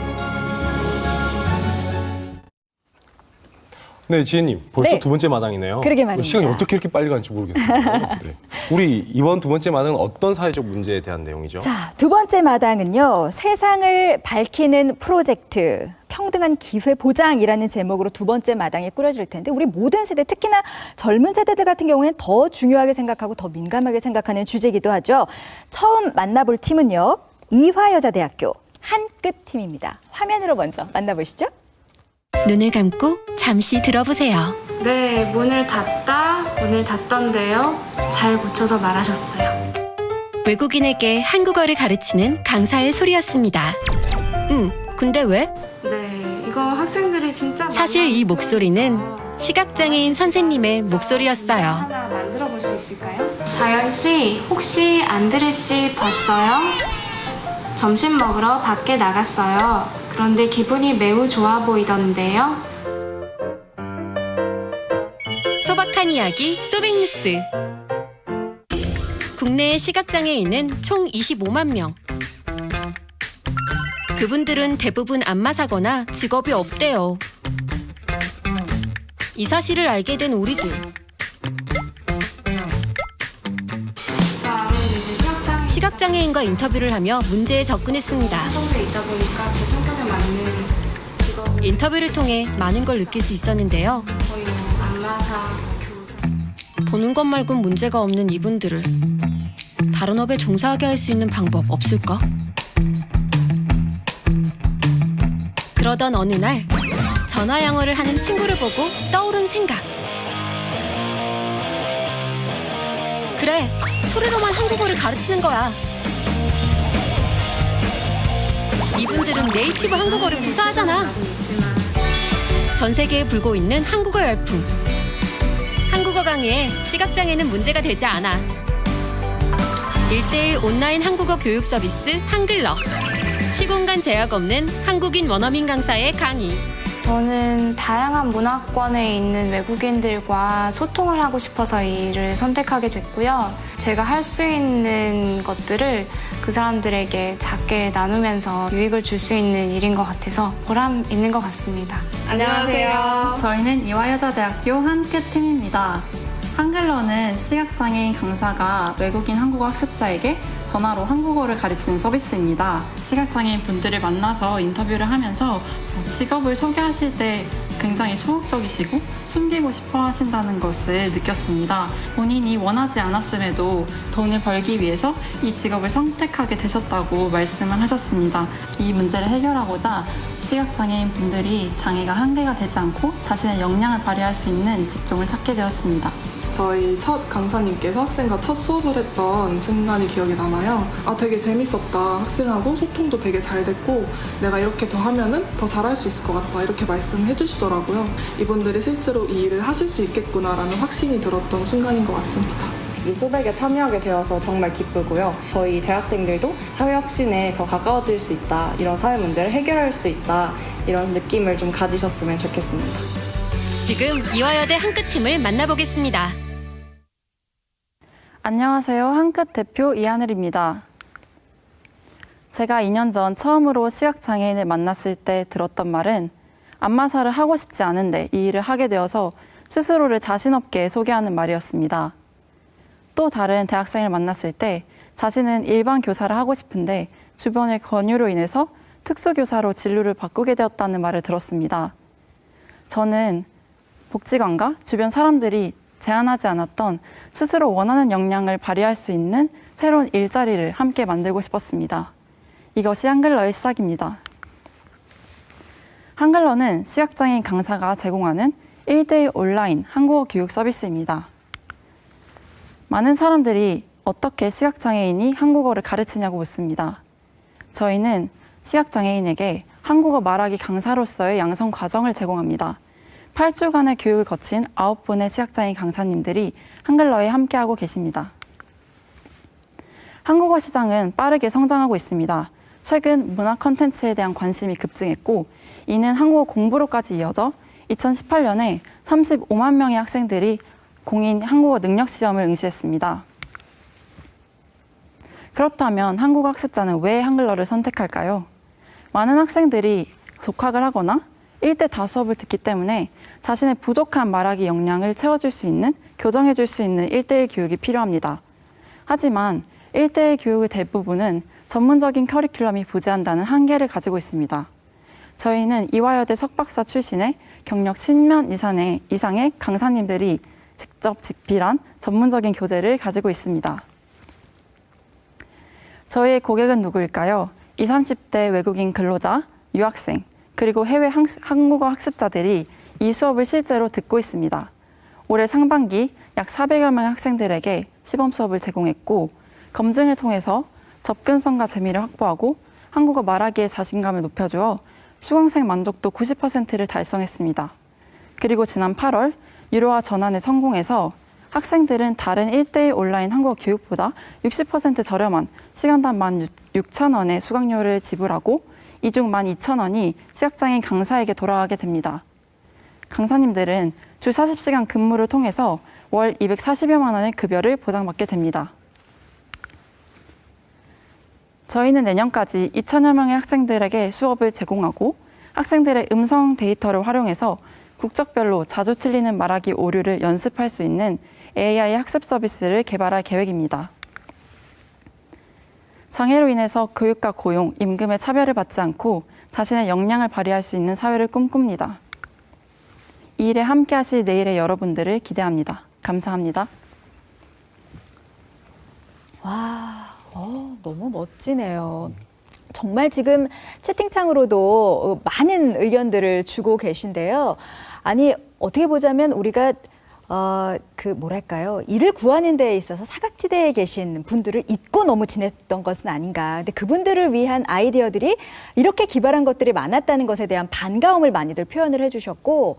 네, 지혜님 벌써 네. 두 번째 마당이네요. 그러게 말입니다. 시간이 어떻게 이렇게 빨리 가는지 모르겠어요. 네. 우리 이번 두 번째 마당은 어떤 사회적 문제에 대한 내용이죠? 자, 두 번째 마당은요. 세상을 밝히는 프로젝트, 평등한 기회 보장이라는 제목으로 두 번째 마당이 꾸려질 텐데 우리 모든 세대, 특히나 젊은 세대들 같은 경우에는 더 중요하게 생각하고 더 민감하게 생각하는 주제이기도 하죠. 처음 만나볼 팀은요. 이화여자대학교 한끗 팀입니다. 화면으로 먼저 만나보시죠. 눈을 감고 잠시 들어보세요. 네, 문을 닫던데요. 잘 고쳐서 말하셨어요. 외국인에게 한국어를 가르치는 강사의 소리였습니다. 근데 왜? 네, 이거 학생들이 진짜 사실 이 목소리는 시각장애인 선생님의 목소리였어요. 하나 만들어 볼 수 있을까요? 다현 씨, 혹시 안드레 씨 봤어요? 점심 먹으러 밖에 나갔어요. 그런데 기분이 매우 좋아 보이던데요. 소박한 이야기 소백뉴스. 국내의 시각장애인은 총 25만 명. 그분들은 대부분 안마 사거나 직업이 없대요. 이 사실을 알게 된 우리도 시각장애인과 인터뷰를 하며 문제에 접근했습니다. 성에 있다 보니까 제 성격에 맞는 직업 인터뷰를 통해 많은 걸 느낄 수 있었는데요. 거의 뭐 안마사, 교사. 보는 것 말곤 문제가 없는 이분들을 다른 업에 종사하게 할 수 있는 방법 없을까? 그러던 어느 날 전화 영어를 하는 친구를 보고 떠오른 생각. 그래, 소리로만 한국어를 가르치는 거야. 이분들은 네이티브 한국어를 구사하잖아. 전 세계에 불고 있는 한국어 열풍. 한국어 강의에 시각장애는 문제가 되지 않아. 1:1 온라인 한국어 교육 서비스 한글러. 시공간 제약 없는 한국인 원어민 강사의 강의. 저는 다양한 문화권에 있는 외국인들과 소통을 하고 싶어서 이 일을 선택하게 됐고요. 제가 할 수 있는 것들을 그 사람들에게 작게 나누면서 유익을 줄 수 있는 일인 것 같아서 보람 있는 것 같습니다. 안녕하세요. 저희는 이화여자대학교 한큐 팀입니다. 한글러는 시각장애인 강사가 외국인 한국어 학습자에게 전화로 한국어를 가르치는 서비스입니다. 시각장애인 분들을 만나서 인터뷰를 하면서 직업을 소개하실 때 굉장히 소극적이시고 숨기고 싶어 하신다는 것을 느꼈습니다. 본인이 원하지 않았음에도 돈을 벌기 위해서 이 직업을 선택하게 되셨다고 말씀을 하셨습니다. 이 문제를 해결하고자 시각장애인 분들이 장애가 한계가 되지 않고 자신의 역량을 발휘할 수 있는 직종을 찾게 되었습니다. 저희 첫 강사님께서 학생과 첫 수업을 했던 순간이 기억에 남아요. 되게 재밌었다. 학생하고 소통도 되게 잘 됐고 내가 이렇게 더 하면은 더 잘할 수 있을 것 같다. 이렇게 말씀해 주시더라고요. 이분들이 실제로 이 일을 하실 수 있겠구나라는 확신이 들었던 순간인 것 같습니다. 이 소백에 참여하게 되어서 정말 기쁘고요. 저희 대학생들도 사회 혁신에 더 가까워질 수 있다. 이런 사회 문제를 해결할 수 있다. 이런 느낌을 좀 가지셨으면 좋겠습니다. 지금 이화여대 한끗팀을 만나보겠습니다. 안녕하세요. 한끗 대표 이하늘입니다. 제가 2년 전 처음으로 시각장애인을 만났을 때 들었던 말은 안마사를 하고 싶지 않은데 이 일을 하게 되어서 스스로를 자신 없게 소개하는 말이었습니다. 또 다른 대학생을 만났을 때 자신은 일반 교사를 하고 싶은데 주변의 권유로 인해서 특수교사로 진로를 바꾸게 되었다는 말을 들었습니다. 저는 복지관과 주변 사람들이 제안하지 않았던 스스로 원하는 역량을 발휘할 수 있는 새로운 일자리를 함께 만들고 싶었습니다. 이것이 한글러의 시작입니다. 한글러는 시각장애인 강사가 제공하는 1:1 온라인 한국어 교육 서비스입니다. 많은 사람들이 어떻게 시각장애인이 한국어를 가르치냐고 묻습니다. 저희는 시각장애인에게 한국어 말하기 강사로서의 양성 과정을 제공합니다. 8주간의 교육을 거친 9분의 시각장애인 강사님들이 한글러에 함께하고 계십니다. 한국어 시장은 빠르게 성장하고 있습니다. 최근 문화 콘텐츠에 대한 관심이 급증했고 이는 한국어 공부로까지 이어져 2018년에 35만 명의 학생들이 공인 한국어 능력 시험을 응시했습니다. 그렇다면 한국어 학습자는 왜 한글러를 선택할까요? 많은 학생들이 독학을 하거나 1:다 수업을 듣기 때문에 자신의 부족한 말하기 역량을 채워줄 수 있는, 교정해줄 수 있는 1:1 교육이 필요합니다. 하지만 1:1 교육의 대부분은 전문적인 커리큘럼이 부재한다는 한계를 가지고 있습니다. 저희는 이화여대 석박사 출신의 경력 10년 이상의 강사님들이 직접 집필한 전문적인 교재를 가지고 있습니다. 저희의 고객은 누구일까요? 20, 30대 외국인 근로자, 유학생, 그리고 해외 한국어 학습자들이 이 수업을 실제로 듣고 있습니다. 올해 상반기 약 400여 명의 학생들에게 시범 수업을 제공했고 검증을 통해서 접근성과 재미를 확보하고 한국어 말하기의 자신감을 높여주어 수강생 만족도 90%를 달성했습니다. 그리고 지난 8월 유로화 전환에 성공해서 학생들은 다른 1:1 온라인 한국어 교육보다 60% 저렴한 시간당 16,000원의 수강료를 지불하고 이 중 12,000원이 시각장애인 강사에게 돌아가게 됩니다. 강사님들은 주 40시간 근무를 통해서 월 240여만 원의 급여를 보장받게 됩니다. 저희는 내년까지 2,000여 명의 학생들에게 수업을 제공하고 학생들의 음성 데이터를 활용해서 국적별로 자주 틀리는 말하기 오류를 연습할 수 있는 AI 학습 서비스를 개발할 계획입니다. 장애로 인해서 교육과 고용, 임금의 차별을 받지 않고 자신의 역량을 발휘할 수 있는 사회를 꿈꿉니다. 이 일에 함께 하실 내일의 여러분들을 기대합니다. 감사합니다. 와, 너무 멋지네요. 정말 지금 채팅창으로도 많은 의견들을 주고 계신데요. 아니, 어떻게 보자면 우리가 뭐랄까요. 일을 구하는 데에 있어서 사각지대에 계신 분들을 잊고 너무 지냈던 것은 아닌가. 근데 그분들을 위한 아이디어들이 이렇게 기발한 것들이 많았다는 것에 대한 반가움을 많이들 표현을 해주셨고,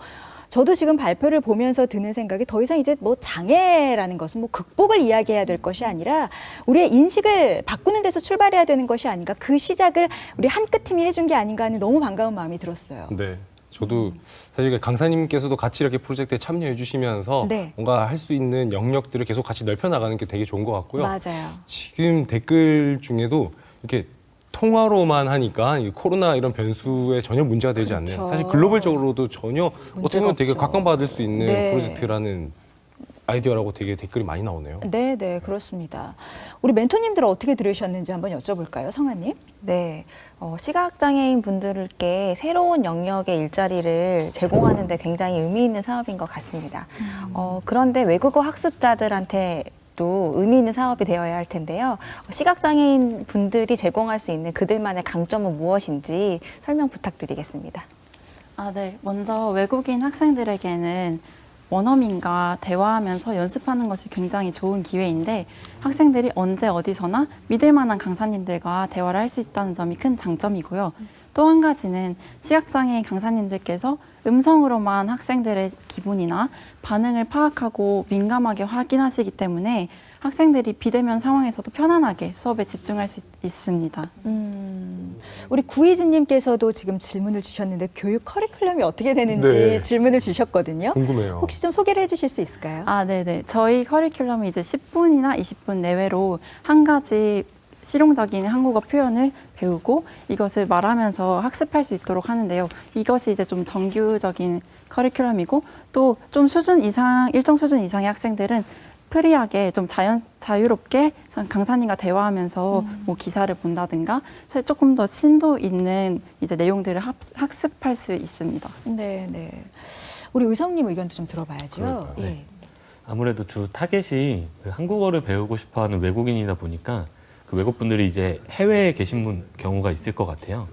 저도 지금 발표를 보면서 드는 생각이 더 이상 이제 뭐 장애라는 것은 뭐 극복을 이야기해야 될 것이 아니라 우리의 인식을 바꾸는 데서 출발해야 되는 것이 아닌가. 그 시작을 우리 한 끗 팀이 해준 게 아닌가 하는 너무 반가운 마음이 들었어요. 네. 저도 사실 강사님께서도 같이 이렇게 프로젝트에 참여해 주시면서 네. 뭔가 할 수 있는 영역들을 계속 같이 넓혀 나가는 게 되게 좋은 것 같고요. 맞아요. 지금 댓글 중에도 이렇게 통화로만 하니까 이 코로나 이런 변수에 전혀 문제가 되지 않는, 사실 글로벌적으로도 전혀 어떻게 보면 되게 각광받을 수 있는 네. 프로젝트라는 아이디어라고 되게 댓글이 많이 나오네요. 네, 네, 그렇습니다. 우리 멘토님들은 어떻게 들으셨는지 한번 여쭤볼까요, 성아님? 네, 시각장애인 분들께 새로운 영역의 일자리를 제공하는 데 굉장히 의미 있는 사업인 것 같습니다. 그런데 외국어 학습자들한테 또 의미 있는 사업이 되어야 할 텐데요. 시각장애인 분들이 제공할 수 있는 그들만의 강점은 무엇인지 설명 부탁드리겠습니다. 네. 먼저 외국인 학생들에게는 원어민과 대화하면서 연습하는 것이 굉장히 좋은 기회인데, 학생들이 언제 어디서나 믿을 만한 강사님들과 대화를 할 수 있다는 점이 큰 장점이고요. 또 한 가지는 시각장애인 강사님들께서 음성으로만 학생들의 기분이나 반응을 파악하고 민감하게 확인하시기 때문에 학생들이 비대면 상황에서도 편안하게 수업에 집중할 수 있습니다. 우리 구희진님께서도 지금 질문을 주셨는데 교육 커리큘럼이 어떻게 되는지 네. 질문을 주셨거든요. 궁금해요. 혹시 좀 소개를 해주실 수 있을까요? 네네. 저희 커리큘럼이 이제 10분이나 20분 내외로 한 가지 실용적인 한국어 표현을 배우고 이것을 말하면서 학습할 수 있도록 하는데요. 이것이 이제 좀 정규적인 커리큘럼이고, 또 좀 일정 수준 이상의 학생들은 프리하게 좀 자유롭게 강사님과 대화하면서 뭐 기사를 본다든가 조금 더 심도 있는 이제 내용들을 학습할 수 있습니다. 네, 네. 우리 의성님 의견도 좀 들어봐야죠. 그럴까요? 예. 네. 아무래도 주 타겟이 그 한국어를 배우고 싶어하는 외국인이다 보니까 그 외국분들이 이제 해외에 계신 경우가 있을 것 같아요.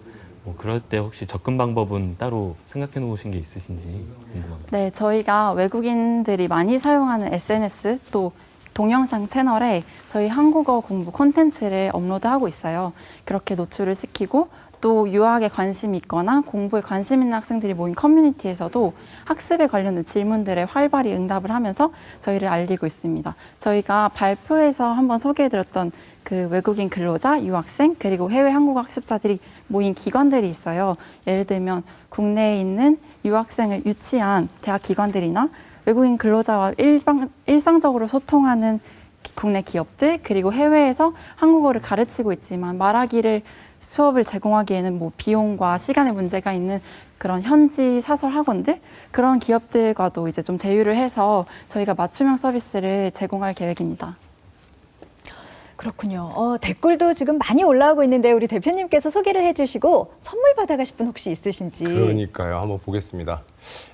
뭐 그럴 때 혹시 접근 방법은 따로 생각해 놓으신 게 있으신지 궁금합니다. 네, 저희가 외국인들이 많이 사용하는 SNS 또 동영상 채널에 저희 한국어 공부 콘텐츠를 업로드하고 있어요. 그렇게 노출을 시키고, 또 유학에 관심이 있거나 공부에 관심 있는 학생들이 모인 커뮤니티에서도 학습에 관련된 질문들에 활발히 응답을 하면서 저희를 알리고 있습니다. 저희가 발표에서 한번 소개해드렸던 그 외국인 근로자, 유학생, 그리고 해외 한국어 학습자들이 모인 기관들이 있어요. 예를 들면 국내에 있는 유학생을 유치한 대학 기관들이나 외국인 근로자와 일상적으로 소통하는 국내 기업들, 그리고 해외에서 한국어를 가르치고 있지만 말하기를 수업을 제공하기에는 뭐 비용과 시간의 문제가 있는 그런 현지 사설 학원들, 그런 기업들과도 이제 좀 제휴를 해서 저희가 맞춤형 서비스를 제공할 계획입니다. 그렇군요. 댓글도 지금 많이 올라오고 있는데 우리 대표님께서 소개를 해주시고 선물 받아가실 분 혹시 있으신지. 그러니까요. 한번 보겠습니다.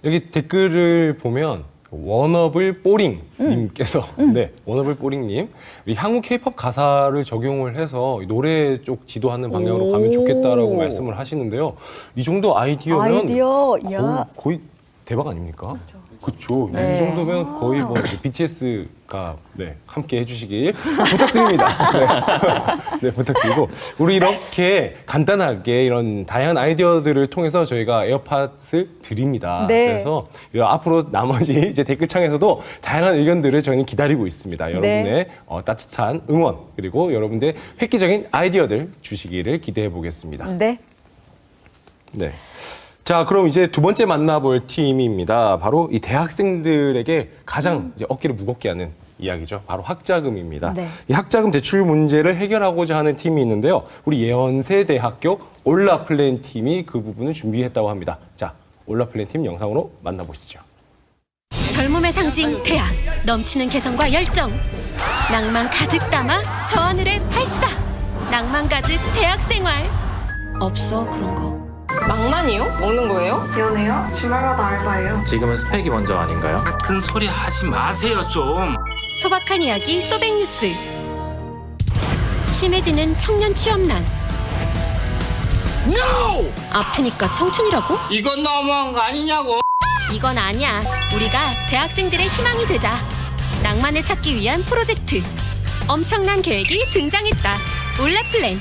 여기 댓글을 보면 원어블 뽀링님께서 네, 원어블 뽀링님, 우리 한국 K-팝 가사를 적용을 해서 노래 쪽 지도하는 방향으로 가면 좋겠다라고 말씀을 하시는데요. 이 정도 아이디어면 야. 거의 대박 아닙니까? 그렇죠. 네. 이 정도면 거의 뭐 BTS가 함께 해주시길 부탁드립니다. 네, 부탁드리고, 우리 이렇게 간단하게 이런 다양한 아이디어들을 통해서 저희가 에어팟을 드립니다. 네. 그래서 앞으로 나머지 이제 댓글창에서도 다양한 의견들을 저희는 기다리고 있습니다. 여러분의 따뜻한 응원, 그리고 여러분들의 획기적인 아이디어들 주시기를 기대해 보겠습니다. 네. 네. 자, 그럼 이제 두 번째 만나볼 팀입니다. 바로 이 대학생들에게 가장 이제 어깨를 무겁게 하는 이야기죠. 바로 학자금입니다. 네. 이 학자금 대출 문제를 해결하고자 하는 팀이 있는데요. 우리 예원세대학교 올라플랜 팀이 그 부분을 준비했다고 합니다. 자, 올라플랜 팀 영상으로 만나보시죠. 젊음의 상징 대학, 넘치는 개성과 열정, 낭만 가득 담아 저 하늘의 발사, 낭만 가득 대학 생활. 없어 그런 거. 낭만이요? 먹는 거예요? 미안해요. 주말마다 알바예요. 지금은 스펙이 먼저 아닌가요? 같은 소리 하지 마세요 좀. 소박한 이야기 소백뉴스. 심해지는 청년 취업난. NO! 아프니까 청춘이라고? 이건 너무한 거 아니냐고. 이건 아니야. 우리가 대학생들의 희망이 되자. 낭만을 찾기 위한 프로젝트. 엄청난 계획이 등장했다. 올라플랜.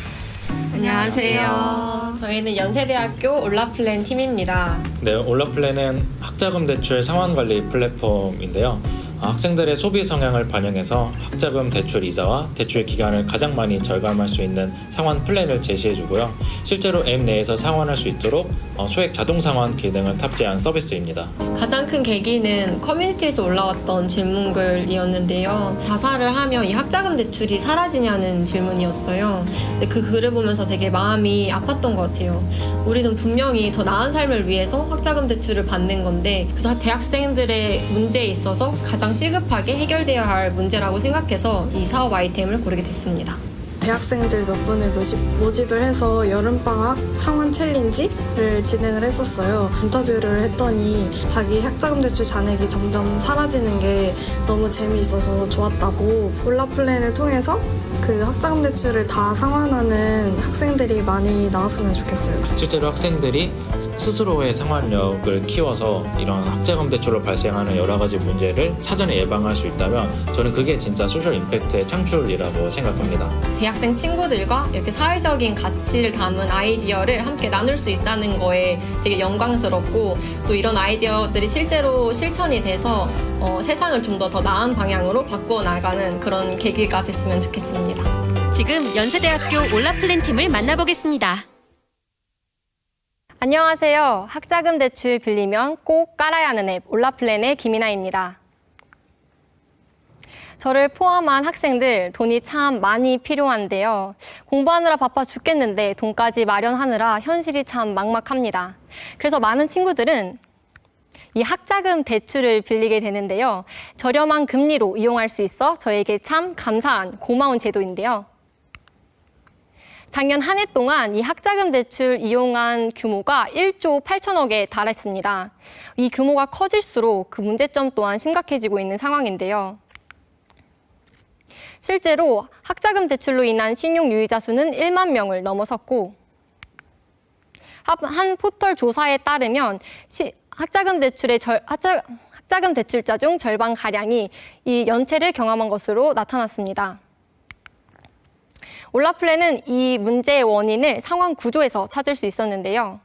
안녕하세요. 저희는 연세대학교 올라플랜 팀입니다. 네, 올라플랜은 학자금 대출 상환관리 플랫폼인데요. 학생들의 소비 성향을 반영해서 학자금 대출 이자와 대출 기간을 가장 많이 절감할 수 있는 상환 플랜을 제시해주고요. 실제로 앱 내에서 상환할 수 있도록 소액 자동 상환 기능을 탑재한 서비스입니다. 가장 큰 계기는 커뮤니티에서 올라왔던 질문글이었는데요. 자살을 하면 이 학자금 대출이 사라지냐는 질문이었어요. 근데 그 글을 보면서 되게 마음이 아팠던 것 같아요. 우리는 분명히 더 나은 삶을 위해서 학자금 대출을 받는 건데, 그래서 대학생들의 문제에 있어서 가장 시급하게 해결되어야 할 문제라고 생각해서 이 사업 아이템을 고르게 됐습니다. 대학생들 몇 분을 모집을 해서 여름방학 상환 챌린지를 진행을 했었어요. 인터뷰를 했더니 자기 학자금 대출 잔액이 점점 사라지는 게 너무 재미있어서 좋았다고, 올라플랜을 통해서 그 학자금 대출을 다 상환하는 학생들이 많이 나왔으면 좋겠어요. 실제로 학생들이 스스로의 상환력을 키워서 이런 학자금 대출로 발생하는 여러 가지 문제를 사전에 예방할 수 있다면 저는 그게 진짜 소셜 임팩트의 창출이라고 생각합니다. 대학생 친구들과 이렇게 사회적인 가치를 담은 아이디어를 함께 나눌 수 있다는 거에 되게 영광스럽고, 또 이런 아이디어들이 실제로 실천이 돼서 세상을 좀 더 나은 방향으로 바꾸어 나가는 그런 계기가 됐으면 좋겠습니다. 지금 연세대학교 올라플랜 팀을 만나보겠습니다. 안녕하세요. 학자금 대출 빌리면 꼭 깔아야 하는 앱 올라플랜의 김이나입니다. 저를 포함한 학생들 돈이 참 많이 필요한데요. 공부하느라 바빠 죽겠는데 돈까지 마련하느라 현실이 참 막막합니다. 그래서 많은 친구들은 이 학자금 대출을 빌리게 되는데요. 저렴한 금리로 이용할 수 있어 저에게 참 감사한 고마운 제도인데요. 작년 한 해 동안 이 학자금 대출 이용한 규모가 1조 8천억에 달했습니다. 이 규모가 커질수록 그 문제점 또한 심각해지고 있는 상황인데요. 실제로 학자금 대출로 인한 신용 유의자 수는 1만 명을 넘어섰고, 한 포털 조사에 따르면 학자금 대출자 중 절반가량이 이 연체를 경험한 것으로 나타났습니다. 올라플랜은 이 문제의 원인을 상환 구조에서 찾을 수 있었는데요.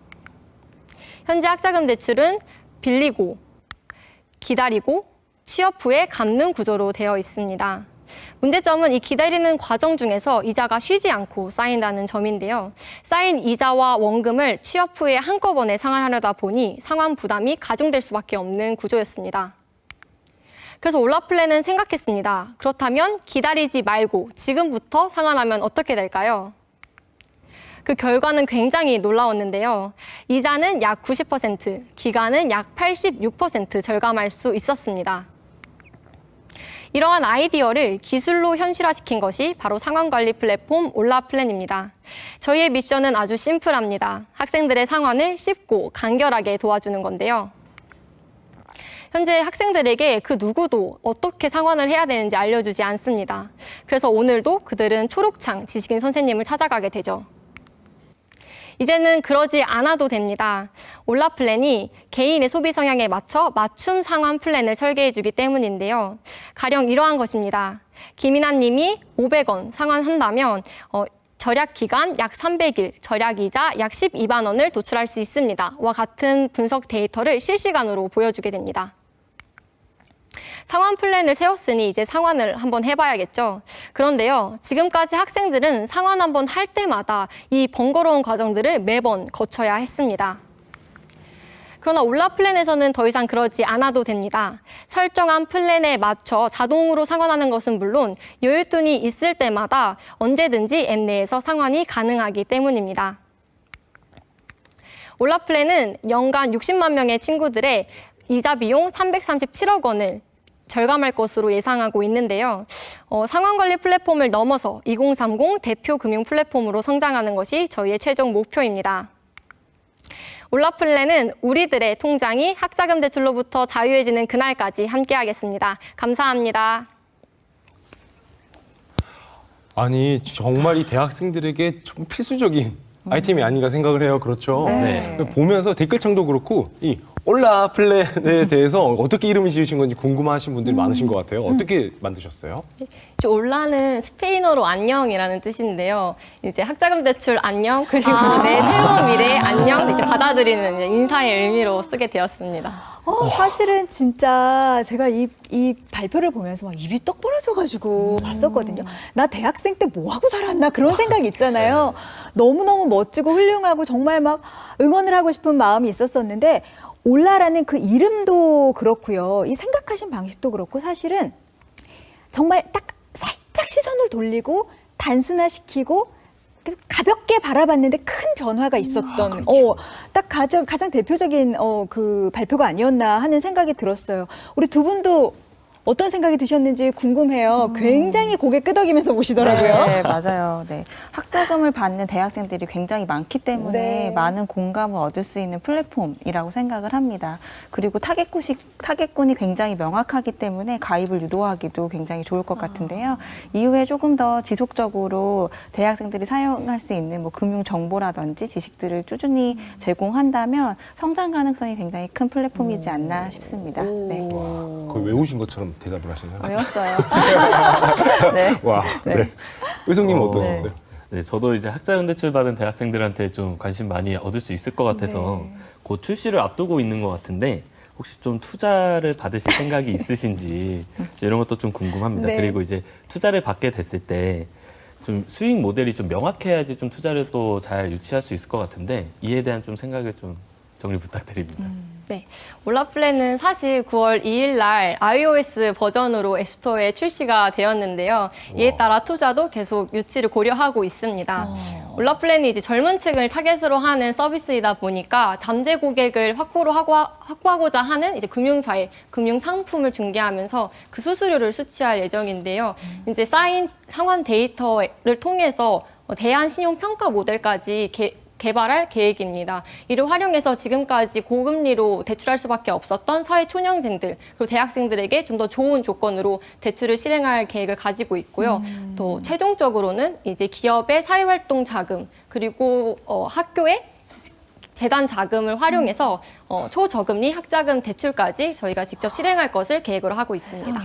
현재 학자금 대출은 빌리고, 기다리고, 취업 후에 갚는 구조로 되어 있습니다. 문제점은 이 기다리는 과정 중에서 이자가 쉬지 않고 쌓인다는 점인데요. 쌓인 이자와 원금을 취업 후에 한꺼번에 상환하려다 보니 상환 부담이 가중될 수밖에 없는 구조였습니다. 그래서 올라플랜은 생각했습니다. 그렇다면 기다리지 말고 지금부터 상환하면 어떻게 될까요? 그 결과는 굉장히 놀라웠는데요. 이자는 약 90%, 기간은 약 86% 절감할 수 있었습니다. 이러한 아이디어를 기술로 현실화시킨 것이 바로 상환관리 플랫폼 올라플랜입니다. 저희의 미션은 아주 심플합니다. 학생들의 상환을 쉽고 간결하게 도와주는 건데요. 현재 학생들에게 그 누구도 어떻게 상환을 해야 되는지 알려주지 않습니다. 그래서 오늘도 그들은 초록창 지식인 선생님을 찾아가게 되죠. 이제는 그러지 않아도 됩니다. 올라플랜이 개인의 소비 성향에 맞춰 맞춤 상환 플랜을 설계해주기 때문인데요. 가령 이러한 것입니다. 김이나 님이 500원 상환한다면 절약 기간 약 300일, 절약 이자 약 12만 원을 도출할 수 있습니다. 와 같은 분석 데이터를 실시간으로 보여주게 됩니다. 상환 플랜을 세웠으니 이제 상환을 한번 해봐야겠죠. 그런데요, 지금까지 학생들은 상환 한번 할 때마다 이 번거로운 과정들을 매번 거쳐야 했습니다. 그러나 올라플랜에서는 더 이상 그러지 않아도 됩니다. 설정한 플랜에 맞춰 자동으로 상환하는 것은 물론 여윳돈이 있을 때마다 언제든지 앱 내에서 상환이 가능하기 때문입니다. 올라플랜은 연간 60만 명의 친구들의 이자 비용 337억 원을 절감할 것으로 예상하고 있는데요. 상환관리 플랫폼을 넘어서 2030 대표 금융 플랫폼으로 성장하는 것이 저희의 최종 목표입니다. 올라플랜은 우리들의 통장이 학자금 대출로부터 자유해지는 그날까지 함께하겠습니다. 감사합니다. 아니 정말 이 대학생들에게 좀 필수적인 아이템이 아닌가 생각을 해요. 그렇죠. 네. 보면서 댓글창도 그렇고 이 올라 플랜에 대해서 어떻게 이름을 지으신 건지 궁금하신 분들이 많으신 것 같아요. 어떻게 만드셨어요? 올라는 스페인어로 안녕이라는 뜻인데요. 이제 학자금 대출 안녕 그리고 내 새로운 미래 안녕 이제 받아들이는 이제 인사의 의미로 쓰게 되었습니다. 사실은 진짜 제가 이 발표를 보면서 막 입이 떡 벌어져가지고 봤었거든요. 나 대학생 때 뭐 하고 살았나 그런 생각 있잖아요. 너무너무 멋지고 훌륭하고 정말 막 응원을 하고 싶은 마음이 있었었는데 올라라는 그 이름도 그렇고요. 이 생각하신 방식도 그렇고 사실은 정말 딱 살짝 시선을 돌리고 단순화시키고 가볍게 바라봤는데 큰 변화가 있었던 딱 가장 대표적인 그 발표가 아니었나 하는 생각이 들었어요. 우리 두 분도 어떤 생각이 드셨는지 궁금해요. 굉장히 고개 끄덕이면서 보시더라고요. 네, 맞아요. 네. 학자금을 받는 대학생들이 굉장히 많기 때문에 네. 많은 공감을 얻을 수 있는 플랫폼이라고 생각을 합니다. 그리고 타겟군이 굉장히 명확하기 때문에 가입을 유도하기도 굉장히 좋을 것 같은데요. 이후에 조금 더 지속적으로 대학생들이 사용할 수 있는 뭐 금융 정보라든지 지식들을 꾸준히 제공한다면 성장 가능성이 굉장히 큰 플랫폼이지 않나 싶습니다. 네. 그걸 외우신 것처럼 대답을 하시나요? 외웠어요. 네. 와, 네. 의성님은 어떠셨어요? 네, 저도 이제 학자금 대출 받은 대학생들한테 좀 관심 많이 얻을 수 있을 것 같아서 곧 출시를 앞두고 있는 것 같은데 혹시 좀 투자를 받으실 생각이 있으신지 이런 것도 좀 궁금합니다. 네. 그리고 이제 투자를 받게 됐을 때 좀 수익 모델이 좀 명확해야지 좀 투자를 또 잘 유치할 수 있을 것 같은데 이에 대한 좀 생각을 좀 정리 부탁드립니다. 네, 올라플랜은 사실 9월 2일 날 iOS 버전으로 앱스토어에 출시가 되었는데요. 이에 따라 투자도 계속 유치를 고려하고 있습니다. 올라플랜이 이제 젊은 층을 타겟으로 하는 서비스이다 보니까 잠재 고객을 확보하고자 하는 이제 금융사의 금융 상품을 중개하면서 그 수수료를 수취할 예정인데요. 이제 쌓인 상환 데이터를 통해서 대안 신용 평가 모델까지 개발할 계획입니다. 이를 활용해서 지금까지 고금리로 대출할 수밖에 없었던 사회 초년생들 그리고 대학생들에게 좀 더 좋은 조건으로 대출을 실행할 계획을 가지고 있고요. 또 최종적으로는 이제 기업의 사회활동 자금 그리고 학교의 재단 자금을 활용해서 초저금리 학자금 대출까지 저희가 직접 실행할 것을 계획으로 하고 있습니다.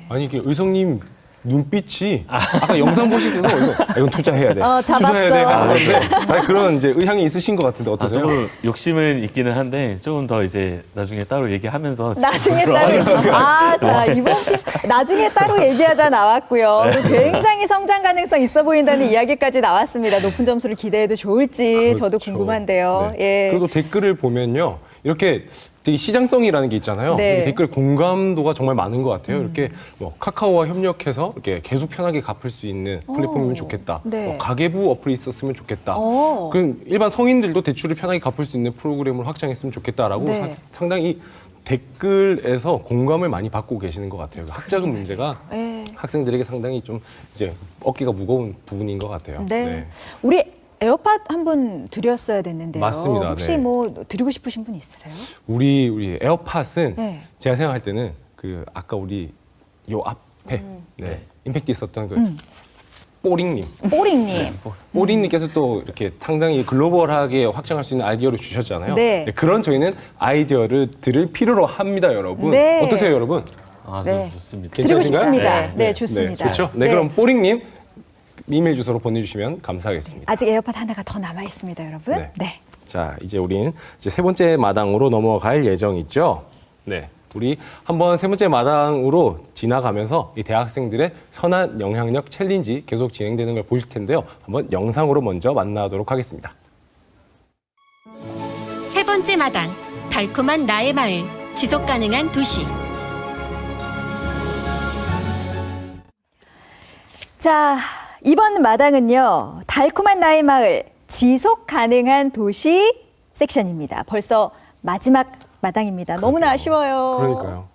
아니 이게 의성님 눈빛이 아까 영상 보실 때도 이건 투자해야 돼. 투자해야 돼. 하는데 그런 이제 의향이 있으신 것 같은데 어떠세요? 조금 욕심은 있기는 한데 조금 더 이제 나중에 따로 얘기하면서 나중에 따로 자 이번 나중에 따로 얘기하자 나왔고요. 굉장히 성장 가능성 있어 보인다는 이야기까지 나왔습니다. 높은 점수를 기대해도 좋을지 저도 궁금한데요. 네. 예. 그리고 댓글을 보면요, 이렇게 되게 시장성이라는 게 있잖아요. 네. 댓글 공감도가 정말 많은 것 같아요. 이렇게 뭐 카카오와 협력해서 이렇게 계속 편하게 갚을 수 있는 플랫폼이면 좋겠다. 네. 뭐 가계부 어플이 있었으면 좋겠다. 그럼 일반 성인들도 대출을 편하게 갚을 수 있는 프로그램을 확장했으면 좋겠다라고 네. 상당히 댓글에서 공감을 많이 받고 계시는 것 같아요. 학자금 문제가 네. 학생들에게 상당히 좀 이제 어깨가 무거운 부분인 것 같아요. 네. 우리 에어팟 한 분 드렸어야 됐는데요. 맞습니다. 혹시 네. 뭐 드리고 싶으신 분 있으세요? 우리 에어팟은 네. 제가 생각할 때는 그 아까 우리 요 앞에 임팩트 있었던 그 뽀링님. 뽀링님. 뽀링님께서 또 이렇게 상당히 글로벌하게 확장할 수 있는 아이디어를 주셨잖아요. 네. 그런 저희는 아이디어를 들을 필요로 합니다, 여러분. 네. 어떠세요, 여러분? 네. 좋습니다. 드리고 괜찮으신가요? 싶습니다. 네, 좋습니다. 좋죠. 네, 그럼 뽀링님 이메일 주소로 보내주시면 감사하겠습니다. 아직 에어팟 하나가 더 남아 있습니다, 여러분. 네. 자, 이제 우린 이제 세 번째 마당으로 넘어갈 예정이죠. 네. 우리 한번 세 번째 마당으로 지나가면서 이 대학생들의 선한 영향력 챌린지 계속 진행되는 걸 보실 텐데요. 한번 영상으로 먼저 만나도록 하겠습니다. 세 번째 마당, 달콤한 나의 마을, 지속 가능한 도시. 자, 이번 마당은요. 달콤한 나의 마을, 지속 가능한 도시 섹션입니다. 벌써 마지막 마당입니다. 너무나 아쉬워요. 그러니까요.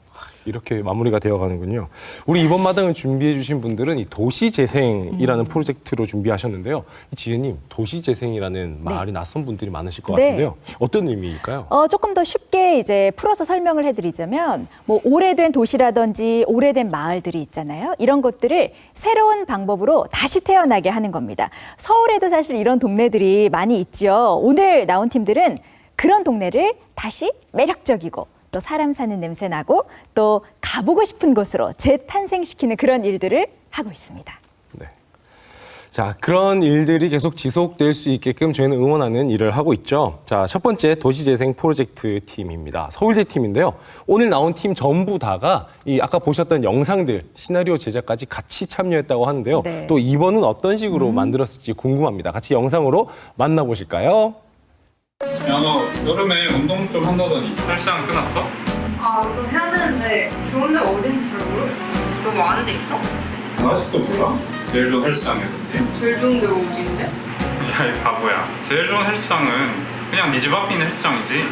이렇게 마무리가 되어가는군요. 우리 이번 마당을 준비해주신 분들은 이 도시재생이라는 프로젝트로 준비하셨는데요. 지혜님, 도시재생이라는 말이 낯선 분들이 많으실 것 같은데요. 어떤 의미일까요? 조금 더 쉽게 이제 풀어서 설명을 해드리자면 뭐 오래된 도시라든지 오래된 마을들이 있잖아요. 이런 것들을 새로운 방법으로 다시 태어나게 하는 겁니다. 서울에도 사실 이런 동네들이 많이 있죠. 오늘 나온 팀들은 그런 동네를 다시 매력적이고 또 사람 사는 냄새 나고 또 가보고 싶은 곳으로 재탄생시키는 그런 일들을 하고 있습니다. 네. 자, 그런 일들이 계속 지속될 수 있게끔 저희는 응원하는 일을 하고 있죠. 자, 첫 번째 도시재생 프로젝트 팀입니다. 서울대 팀인데요. 오늘 나온 팀 전부 다가 이 아까 보셨던 영상들, 시나리오 제작까지 같이 참여했다고 하는데요. 네. 또 이번은 어떤 식으로 만들었을지 궁금합니다. 같이 영상으로 만나보실까요? 야, 너 여름에 운동 좀 한다더니 헬스장 끊었어? 운동 해야 되는데 좋은 데가 어딘지 잘 모르겠어. 너무 아는 데 있어? 너 아직도 몰라? 제일 좋은 헬스장이었지? 제일 좋은 데가 어딘데? 야, 이 바보야. 제일 좋은 헬스장은 그냥 네 집 앞에 있는 헬스장이지.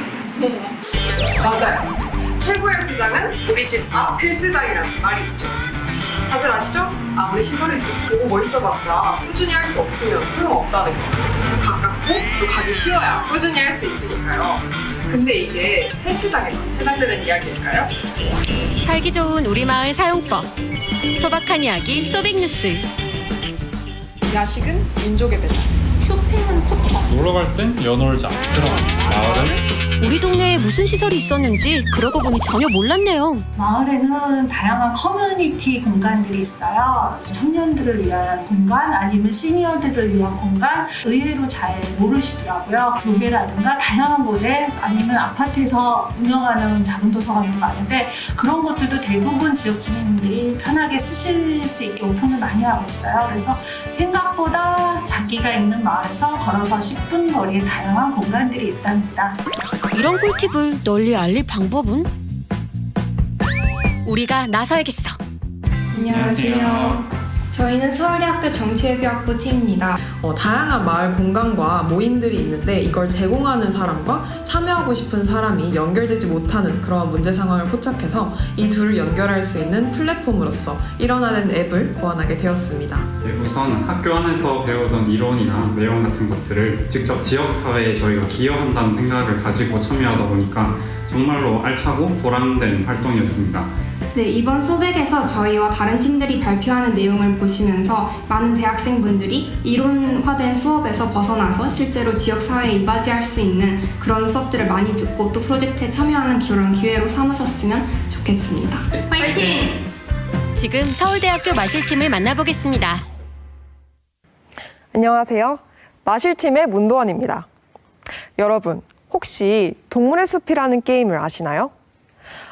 맞아요. 최고 헬스장은 우리 집 앞 헬스장이라는 말이 있죠. 다들 아시죠? 아무리 시설이 좋고 멋있어봤자 꾸준히 할 수 없으면 소용없다는 거. 가깝고 또 가기 쉬워야 꾸준히 할 수 있으니까요. 근데 이게 헬스장에만 해당되는 이야기일까요? 살기 좋은 우리 마을 사용법. 소박한 이야기 소빅뉴스. 야식은 민족의 배달. 쇼핑은 쿠팡. 놀러 갈 땐 연월자. 그럼 마을은? 우리 동네에 무슨 시설이 있었는지 그러고 보니 전혀 몰랐네요. 마을에는 다양한 커뮤니티 공간들이 있어요. 청년들을 위한 공간 아니면 시니어들을 위한 공간 의외로 잘 모르시더라고요. 교회라든가 다양한 곳에 아니면 아파트에서 운영하는 작은 도서관도 많은데 그런 것들도 대부분 지역 주민들이 편하게 쓰실 수 있게 오픈을 많이 하고 있어요. 그래서 생각보다 자기가 있는 마을에서 걸어서 10분 거리에 다양한 공간들이 있답니다. 이런 꿀팁을 널리 알릴 방법은? 우리가 나서야겠어. 안녕하세요. 저희는 서울대학교 정치외교학부 팀입니다. 다양한 마을 공간과 모임들이 있는데 이걸 제공하는 사람과 참여하고 싶은 사람이 연결되지 못하는 그런 문제 상황을 포착해서 이 둘을 연결할 수 있는 플랫폼으로서 일어나는 앱을 고안하게 되었습니다. 우선 학교 안에서 배우던 이론이나 내용 같은 것들을 직접 지역사회에 저희가 기여한다는 생각을 가지고 참여하다 보니까 정말로 알차고 보람된 활동이었습니다. 네, 이번 소백에서 저희와 다른 팀들이 발표하는 내용을 보시면서 많은 대학생분들이 이론화된 수업에서 벗어나서 실제로 지역사회에 이바지할 수 있는 그런 수업들을 많이 듣고 또 프로젝트에 참여하는 그런 기회로 삼으셨으면 좋겠습니다. 화이팅! 지금 서울대학교 마실팀을 만나보겠습니다. 안녕하세요. 마실팀의 문도원입니다. 여러분, 혹시 동물의 숲이라는 게임을 아시나요?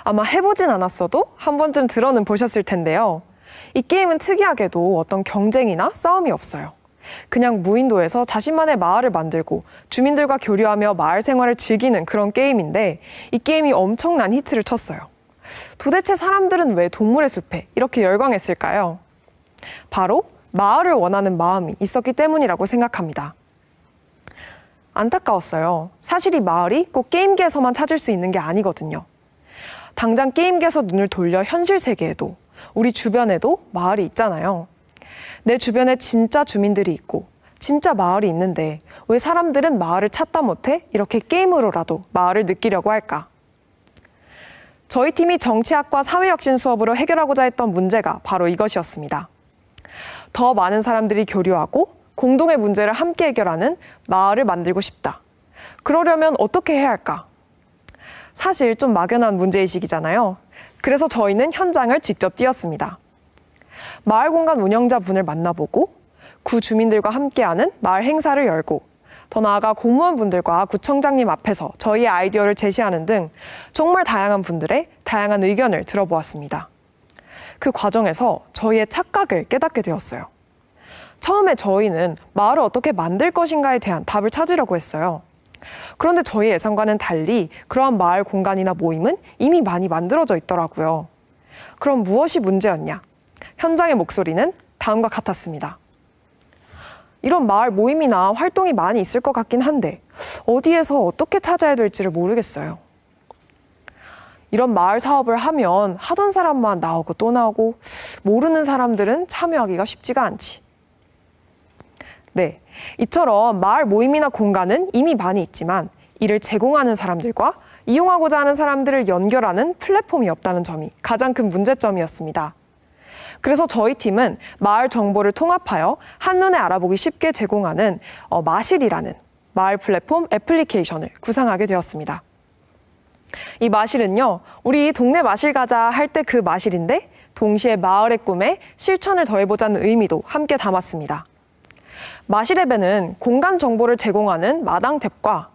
아마 해보진 않았어도 한 번쯤 들어는 보셨을 텐데요. 이 게임은 특이하게도 어떤 경쟁이나 싸움이 없어요. 그냥 무인도에서 자신만의 마을을 만들고 주민들과 교류하며 마을 생활을 즐기는 그런 게임인데 이 게임이 엄청난 히트를 쳤어요. 도대체 사람들은 왜 동물의 숲에 이렇게 열광했을까요? 바로 마을을 원하는 마음이 있었기 때문이라고 생각합니다. 안타까웠어요. 사실 이 마을이 꼭 게임기에서만 찾을 수 있는 게 아니거든요. 당장 게임기에서 눈을 돌려 현실 세계에도 우리 주변에도 마을이 있잖아요. 내 주변에 진짜 주민들이 있고 진짜 마을이 있는데 왜 사람들은 마을을 찾다 못해 이렇게 게임으로라도 마을을 느끼려고 할까? 저희 팀이 정치학과 사회혁신 수업으로 해결하고자 했던 문제가 바로 이것이었습니다. 더 많은 사람들이 교류하고 공동의 문제를 함께 해결하는 마을을 만들고 싶다. 그러려면 어떻게 해야 할까? 사실 좀 막연한 문제의식이잖아요. 그래서 저희는 현장을 직접 뛰었습니다. 마을 공간 운영자분을 만나보고 구 주민들과 함께하는 마을 행사를 열고 더 나아가 공무원분들과 구청장님 앞에서 저희의 아이디어를 제시하는 등 정말 다양한 분들의 다양한 의견을 들어보았습니다. 그 과정에서 저희의 착각을 깨닫게 되었어요. 처음에 저희는 마을을 어떻게 만들 것인가에 대한 답을 찾으려고 했어요. 그런데 저희 예상과는 달리 그러한 마을 공간이나 모임은 이미 많이 만들어져 있더라고요. 그럼 무엇이 문제였냐? 현장의 목소리는 다음과 같았습니다. 이런 마을 모임이나 활동이 많이 있을 것 같긴 한데 어디에서 어떻게 찾아야 될지를 모르겠어요. 이런 마을 사업을 하면 하던 사람만 나오고 또 나오고 모르는 사람들은 참여하기가 쉽지가 않지. 네, 이처럼 마을 모임이나 공간은 이미 많이 있지만 이를 제공하는 사람들과 이용하고자 하는 사람들을 연결하는 플랫폼이 없다는 점이 가장 큰 문제점이었습니다. 그래서 저희 팀은 마을 정보를 통합하여 한눈에 알아보기 쉽게 제공하는 마실이라는 마을 플랫폼 애플리케이션을 구상하게 되었습니다. 이 마실은요, 우리 동네 마실 가자 할 때 그 마실인데 동시에 마을의 꿈에 실천을 더해보자는 의미도 함께 담았습니다. 마실 앱에는 공간 정보를 제공하는 마당 탭과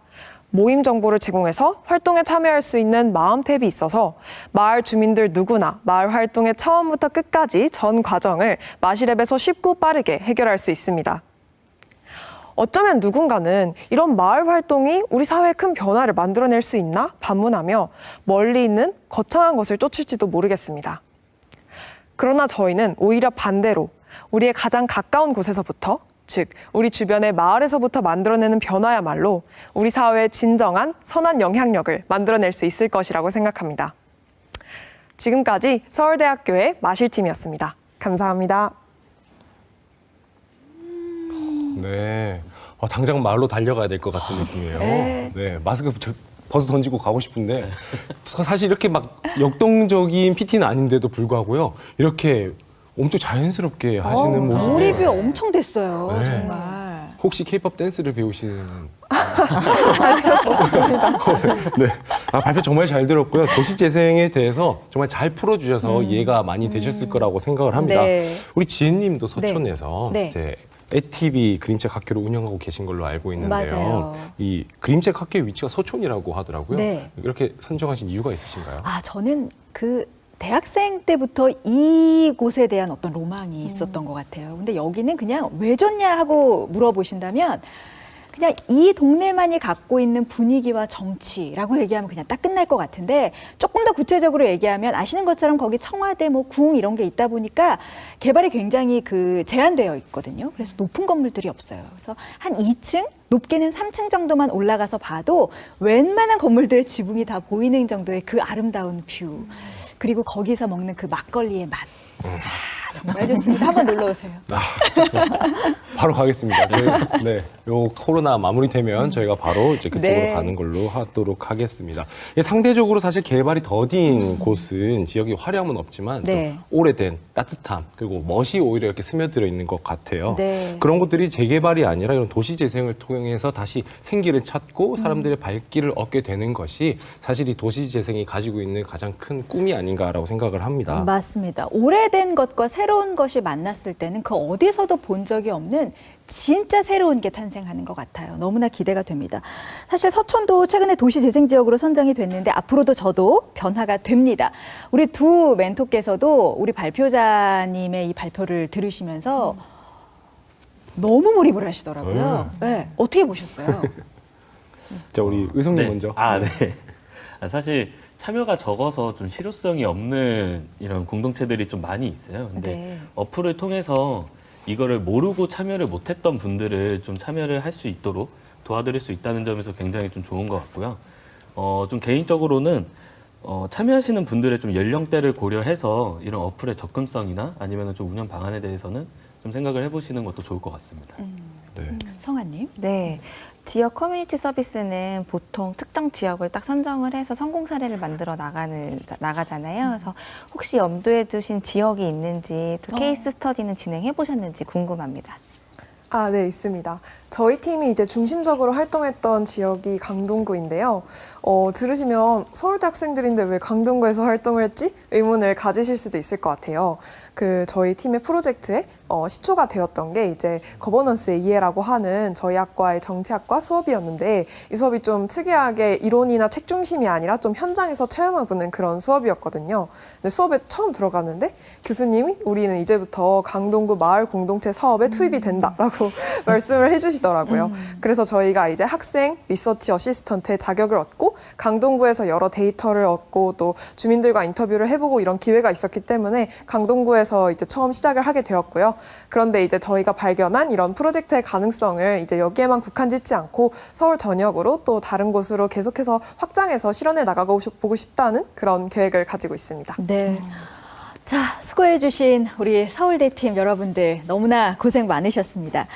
모임 정보를 제공해서 활동에 참여할 수 있는 마음 탭이 있어서 마을 주민들 누구나 마을 활동의 처음부터 끝까지 전 과정을 마실 앱에서 쉽고 빠르게 해결할 수 있습니다. 어쩌면 누군가는 이런 마을 활동이 우리 사회에 큰 변화를 만들어낼 수 있나 반문하며 멀리 있는 거창한 것을 쫓을지도 모르겠습니다. 그러나 저희는 오히려 반대로 우리의 가장 가까운 곳에서부터, 즉 우리 주변의 마을에서부터 만들어내는 변화야말로 우리 사회의 진정한 선한 영향력을 만들어낼 수 있을 것이라고 생각합니다. 지금까지 서울대학교의 마실팀이었습니다. 감사합니다. 네. 당장 마을로 달려가야 될 것 같은 느낌이에요. 네. 마스크 벗어 던지고 가고 싶은데 사실 이렇게 막 역동적인 PT는 아닌데도 불구하고요. 이렇게 엄청 자연스럽게 하시는 모습이 몰입이 엄청 됐어요. 네. 정말. 혹시 K-pop 댄스를 배우시는? 없습니다. 네. 발표 정말 잘 들었고요. 도시재생에 대해서 정말 잘 풀어주셔서 이해가 많이 되셨을 거라고 생각을 합니다. 네. 우리 지은님도 서촌에서 네. 이제 애티비 그림책 학교를 운영하고 계신 걸로 알고 있는데요. 맞아요. 이 그림책 학교의 위치가 서촌이라고 하더라고요. 네. 이렇게 선정하신 이유가 있으신가요? 저는 그 대학생 때부터 이곳에 대한 어떤 로망이 있었던 것 같아요. 근데 여기는 그냥 왜 좋냐 하고 물어보신다면 그냥 이 동네만이 갖고 있는 분위기와 정치라고 얘기하면 그냥 딱 끝날 것 같은데 조금 더 구체적으로 얘기하면 아시는 것처럼 거기 청와대, 궁 이런 게 있다 보니까 개발이 굉장히 제한되어 있거든요. 그래서 높은 건물들이 없어요. 그래서 한 2층, 높게는 3층 정도만 올라가서 봐도 웬만한 건물들의 지붕이 다 보이는 정도의 그 아름다운 뷰. 그리고 거기서 먹는 그 막걸리의 맛. 정말 좋습니다. 한번 놀러 오세요. 바로 가겠습니다. 네, 요 코로나 마무리되면 저희가 바로 이제 그쪽으로 가는 걸로 하도록 하겠습니다. 상대적으로 사실 개발이 더딘 곳은 지역이 화려함은 없지만 좀 오래된 따뜻함 그리고 멋이 오히려 이렇게 스며들어 있는 것 같아요. 그런 곳들이 재개발이 아니라 이런 도시 재생을 통해서 다시 생기를 찾고 사람들의 발길을 얻게 되는 것이 사실 이 도시 재생이 가지고 있는 가장 큰 꿈이 아닌가라고 생각을 합니다. 맞습니다. 오래된 것과 새로운 것이 만났을 때는 그 어디서도 본 적이 없는 진짜 새로운 게 탄생하는 것 같아요. 너무나 기대가 됩니다. 사실 서촌도 최근에 도시재생지역으로 선정이 됐는데 앞으로도 저도 변화가 됩니다. 우리 두 멘토께서도 우리 발표자님의 이 발표를 들으시면서 너무 몰입을 하시더라고요. 네. 어떻게 보셨어요? 자, 우리 의성님 먼저. 네. 사실 참여가 적어서 좀 실효성이 없는 이런 공동체들이 좀 많이 있어요. 근데 어플을 통해서 이거를 모르고 참여를 못했던 분들을 좀 참여를 할 수 있도록 도와드릴 수 있다는 점에서 굉장히 좀 좋은 것 같고요. 좀 개인적으로는 참여하시는 분들의 좀 연령대를 고려해서 이런 어플의 접근성이나 아니면 좀 운영 방안에 대해서는 좀 생각을 해보시는 것도 좋을 것 같습니다. 성아님? 네. 지역 커뮤니티 서비스는 보통 특정 지역을 딱 선정을 해서 성공 사례를 만들어 나가잖아요. 그래서 혹시 염두에 두신 지역이 있는지 또 케이스 스터디는 진행해 보셨는지 궁금합니다. 네, 있습니다. 저희 팀이 이제 중심적으로 활동했던 지역이 강동구인데요. 들으시면 서울대 학생들인데 왜 강동구에서 활동을 했지? 의문을 가지실 수도 있을 것 같아요. 저희 팀의 프로젝트에 시초가 되었던 게 이제 거버넌스의 이해라고 하는 저희 학과의 정치학과 수업이었는데 이 수업이 좀 특이하게 이론이나 책 중심이 아니라 좀 현장에서 체험해보는 그런 수업이었거든요. 근데 수업에 처음 들어갔는데 교수님이 우리는 이제부터 강동구 마을 공동체 사업에 투입이 된다라고 있다고 말씀을 해주시더라고요. 그래서 저희가 이제 학생 리서치 어시스턴트의 자격을 얻고 강동구에서 여러 데이터를 얻고 또 주민들과 인터뷰를 해보고 이런 기회가 있었기 때문에 강동구에서 이제 처음 시작을 하게 되었고요. 그런데 이제 저희가 발견한 이런 프로젝트의 가능성을 이제 여기에만 국한짓지 않고 서울 전역으로 또 다른 곳으로 계속해서 확장해서 실현해 나가고 보고 싶다는 그런 계획을 가지고 있습니다. 네. 자, 수고해주신 우리 서울대 팀 여러분들 너무나 고생 많으셨습니다.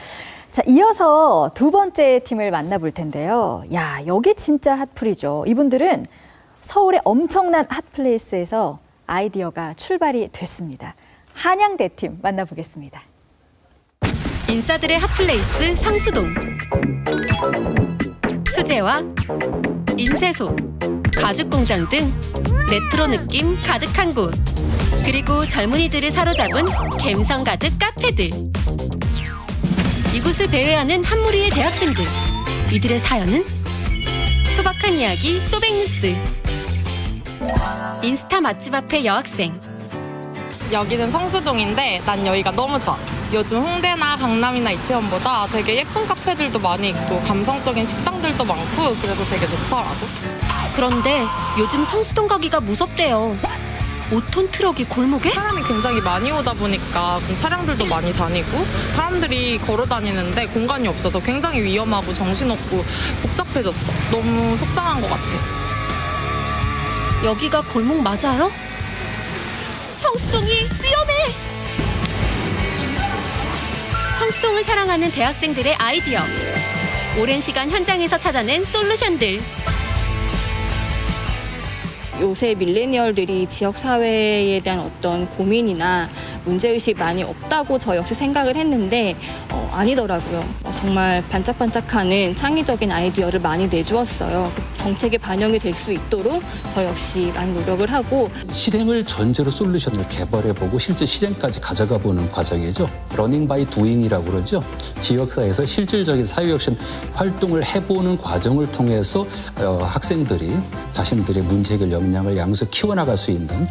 자, 이어서 두 번째 팀을 만나볼 텐데요. 야, 여기 진짜 핫플이죠. 이분들은 서울의 엄청난 핫플레이스에서 아이디어가 출발이 됐습니다. 한양대 팀 만나보겠습니다. 인싸들의 핫플레이스 성수동. 수제화, 인쇄소, 가죽공장 등 레트로 느낌 가득한 곳. 그리고 젊은이들을 사로잡은 갬성 가득 카페들. 이곳을 배회하는 한 무리의 대학생들. 이들의 사연은 소박한 이야기 소백뉴스. 인스타 맛집 앞의 여학생. 여기는 성수동인데 난 여기가 너무 좋아. 요즘 홍대나 강남이나 이태원보다 되게 예쁜 카페들도 많이 있고 감성적인 식당들도 많고 그래서 되게 좋더라고. 그런데 요즘 성수동 가기가 무섭대요. 5톤 트럭이 골목에? 사람이 굉장히 많이 오다 보니까 차량들도 많이 다니고 사람들이 걸어 다니는데 공간이 없어서 굉장히 위험하고 정신없고 복잡해졌어. 너무 속상한 것 같아. 여기가 골목 맞아요? 성수동이 위험해! 성수동을 사랑하는 대학생들의 아이디어. 오랜 시간 현장에서 찾아낸 솔루션들. 요새 밀레니얼들이 지역사회에 대한 어떤 고민이나 문제의식 많이 없다고 저 역시 생각을 했는데 아니더라고요. 정말 반짝반짝하는 창의적인 아이디어를 많이 내주었어요. 정책에 반영이 될 수 있도록 저 역시 많이 노력을 하고 실행을 전제로 솔루션을 개발해보고 실제 실행까지 가져가보는 과정이죠. 러닝 바이 두잉이라고 그러죠. 지역사회에서 실질적인 사회혁신 활동을 해보는 과정을 통해서 학생들이 자신들의 문제 해결 역량을 양수 키워나갈 수 있는.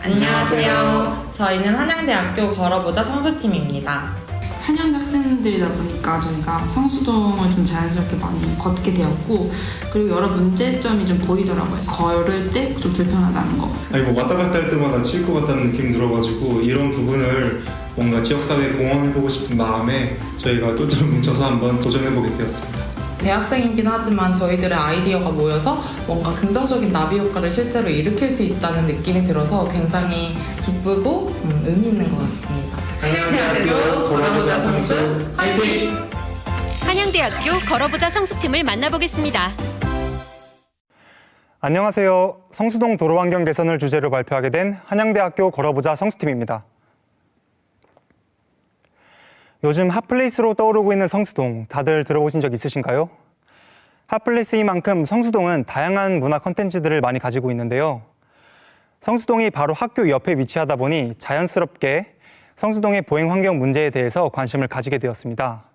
안녕하세요. 저희는 한양대학교 걸어보자 성수팀입니다. 한양대 학생들이다 보니까 저희가 성수동을 좀 자연스럽게 많이 걷게 되었고 그리고 여러 문제점이 좀 보이더라고요. 걸을 때 좀 불편하다는 거. 아니 뭐 왔다 갔다 할 때마다 칠 것 같다는 느낌 들어가지고 이런 부분을 뭔가 지역사회에 공헌해보고 싶은 마음에 저희가 똘똘 뭉쳐서 한번 도전해보게 되었습니다. 대학생이긴 하지만 저희들의 아이디어가 모여서 뭔가 긍정적인 나비 효과를 실제로 일으킬 수 있다는 느낌이 들어서 굉장히 기쁘고 의미 있는 것 같습니다. 한양대학교 걸어보자 성수 화이팅! 한양대학교 걸어보자 성수팀을 만나보겠습니다. 안녕하세요. 성수동 도로환경 개선을 주제로 발표하게 된 한양대학교 걸어보자 성수팀입니다. 요즘 핫플레이스로 떠오르고 있는 성수동, 다들 들어보신 적 있으신가요? 핫플레이스인 만큼 성수동은 다양한 문화 콘텐츠들을 많이 가지고 있는데요. 성수동이 바로 학교 옆에 위치하다 보니 자연스럽게 성수동의 보행 환경 문제에 대해서 관심을 가지게 되었습니다.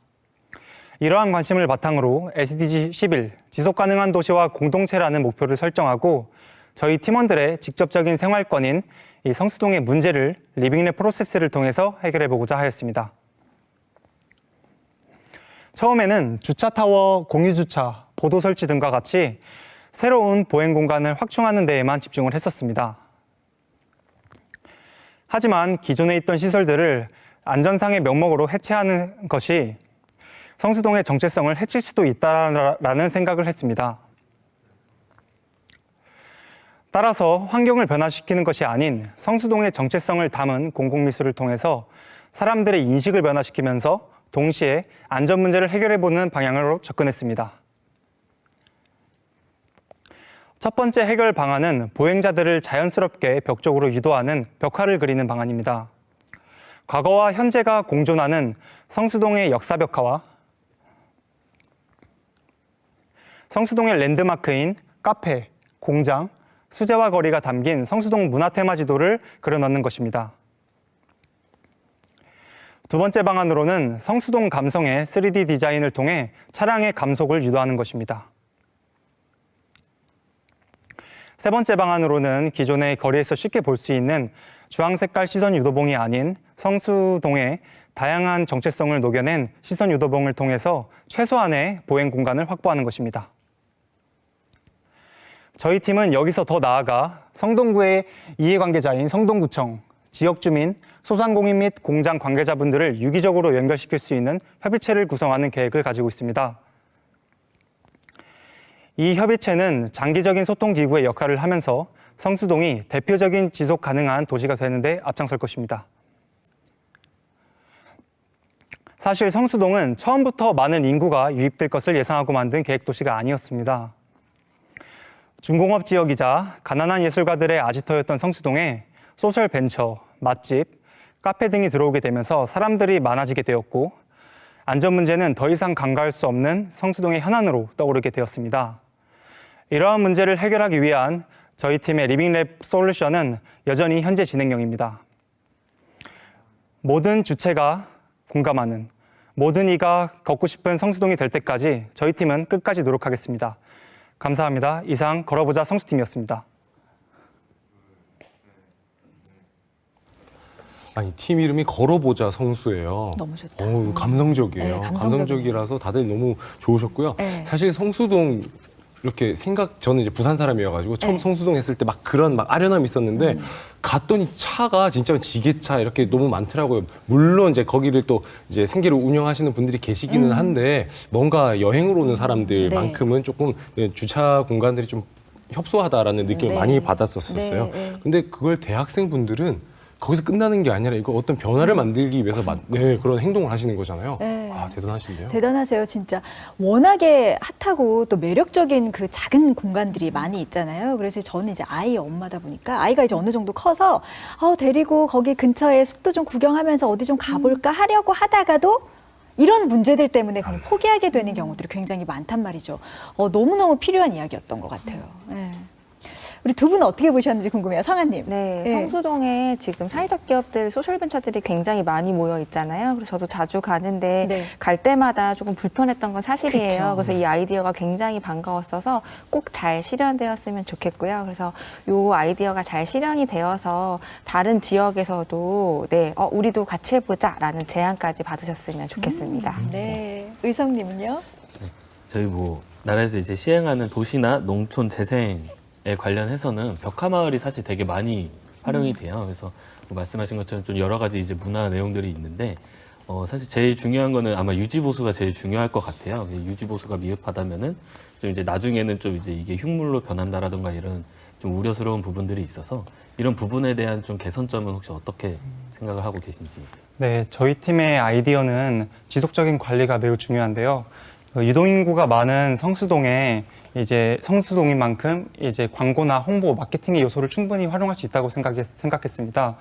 이러한 관심을 바탕으로 SDG 11, 지속가능한 도시와 공동체라는 목표를 설정하고 저희 팀원들의 직접적인 생활권인 이 성수동의 문제를 리빙랩 프로세스를 통해서 해결해보고자 하였습니다. 처음에는 주차타워, 공유주차, 보도 설치 등과 같이 새로운 보행 공간을 확충하는 데에만 집중을 했었습니다. 하지만 기존에 있던 시설들을 안전상의 명목으로 해체하는 것이 성수동의 정체성을 해칠 수도 있다라는 생각을 했습니다. 따라서 환경을 변화시키는 것이 아닌 성수동의 정체성을 담은 공공미술을 통해서 사람들의 인식을 변화시키면서 동시에 안전 문제를 해결해보는 방향으로 접근했습니다. 첫 번째 해결 방안은 보행자들을 자연스럽게 벽 쪽으로 유도하는 벽화를 그리는 방안입니다. 과거와 현재가 공존하는 성수동의 역사 벽화와 성수동의 랜드마크인 카페, 공장, 수제화 거리가 담긴 성수동 문화테마 지도를 그려넣는 것입니다. 두 번째 방안으로는 성수동 감성의 3D 디자인을 통해 차량의 감속을 유도하는 것입니다. 세 번째 방안으로는 기존의 거리에서 쉽게 볼 수 있는 주황 색깔 시선 유도봉이 아닌 성수동의 다양한 정체성을 녹여낸 시선 유도봉을 통해서 최소한의 보행 공간을 확보하는 것입니다. 저희 팀은 여기서 더 나아가 성동구의 이해관계자인 성동구청, 지역 주민, 소상공인 및 공장 관계자분들을 유기적으로 연결시킬 수 있는 협의체를 구성하는 계획을 가지고 있습니다. 이 협의체는 장기적인 소통 기구의 역할을 하면서 성수동이 대표적인 지속 가능한 도시가 되는 데 앞장설 것입니다. 사실 성수동은 처음부터 많은 인구가 유입될 것을 예상하고 만든 계획도시가 아니었습니다. 중공업 지역이자 가난한 예술가들의 아지터였던 성수동에 소셜 벤처, 맛집, 카페 등이 들어오게 되면서 사람들이 많아지게 되었고 안전 문제는 더 이상 간과할 수 없는 성수동의 현안으로 떠오르게 되었습니다. 이러한 문제를 해결하기 위한 저희 팀의 리빙랩 솔루션은 여전히 현재 진행형입니다. 모든 주체가 공감하는, 모든 이가 걷고 싶은 성수동이 될 때까지 저희 팀은 끝까지 노력하겠습니다. 감사합니다. 이상 걸어보자 성수팀이었습니다. 아니, 팀 이름이 걸어보자 성수예요. 너무 좋다. 감성적이에요. 네, 감성적이라서 다들 너무 좋으셨고요. 네. 사실 성수동 이렇게 저는 이제 부산 사람이어가지고 처음 성수동 했을 때 막 그런 아련함이 있었는데 갔더니 차가 진짜 지게차 이렇게 너무 많더라고요. 물론 이제 거기를 또 이제 생계를 운영하시는 분들이 계시기는 한데 뭔가 여행으로 오는 사람들만큼은 조금 주차 공간들이 좀 협소하다라는 느낌을 많이 받았었어요. 근데 그걸 대학생분들은 거기서 끝나는 게 아니라 이거 어떤 변화를 만들기 위해서 그런 행동을 하시는 거잖아요. 아, 대단하신데요. 대단하세요, 진짜. 워낙에 핫하고 또 매력적인 그 작은 공간들이 많이 있잖아요. 그래서 저는 이제 아이 엄마다 보니까 아이가 이제 어느 정도 커서 데리고 거기 근처에 숲도 좀 구경하면서 어디 좀 가볼까 하려고 하다가도 이런 문제들 때문에 그냥 포기하게 되는 경우들이 굉장히 많단 말이죠. 너무너무 필요한 이야기였던 것 같아요. 우리 두 분은 어떻게 보셨는지 궁금해요. 성아님. 네, 성수동에 지금 사회적 기업들, 소셜벤처들이 굉장히 많이 모여 있잖아요. 그래서 저도 자주 가는데 갈 때마다 조금 불편했던 건 사실이에요. 그쵸. 그래서 이 아이디어가 굉장히 반가웠어서 꼭 잘 실현되었으면 좋겠고요. 그래서 이 아이디어가 잘 실현이 되어서 다른 지역에서도 우리도 같이 해보자라는 제안까지 받으셨으면 좋겠습니다. 네, 의성님은요? 저희 나라에서 이제 시행하는 도시나 농촌 재생에 관련해서는 벽화마을이 사실 되게 많이 활용이 돼요. 그래서 말씀하신 것처럼 좀 여러 가지 이제 문화 내용들이 있는데 사실 제일 중요한 거는 아마 유지보수가 제일 중요할 것 같아요. 유지보수가 미흡하다면은 좀 이제 나중에는 좀 이제 이게 흉물로 변한다라든가 이런 좀 우려스러운 부분들이 있어서 이런 부분에 대한 좀 개선점은 혹시 어떻게 생각을 하고 계신지? 네, 저희 팀의 아이디어는 지속적인 관리가 매우 중요한데요. 유동인구가 많은 성수동에 이제 성수동인 만큼 이제 광고나 홍보, 마케팅의 요소를 충분히 활용할 수 있다고 생각했습니다.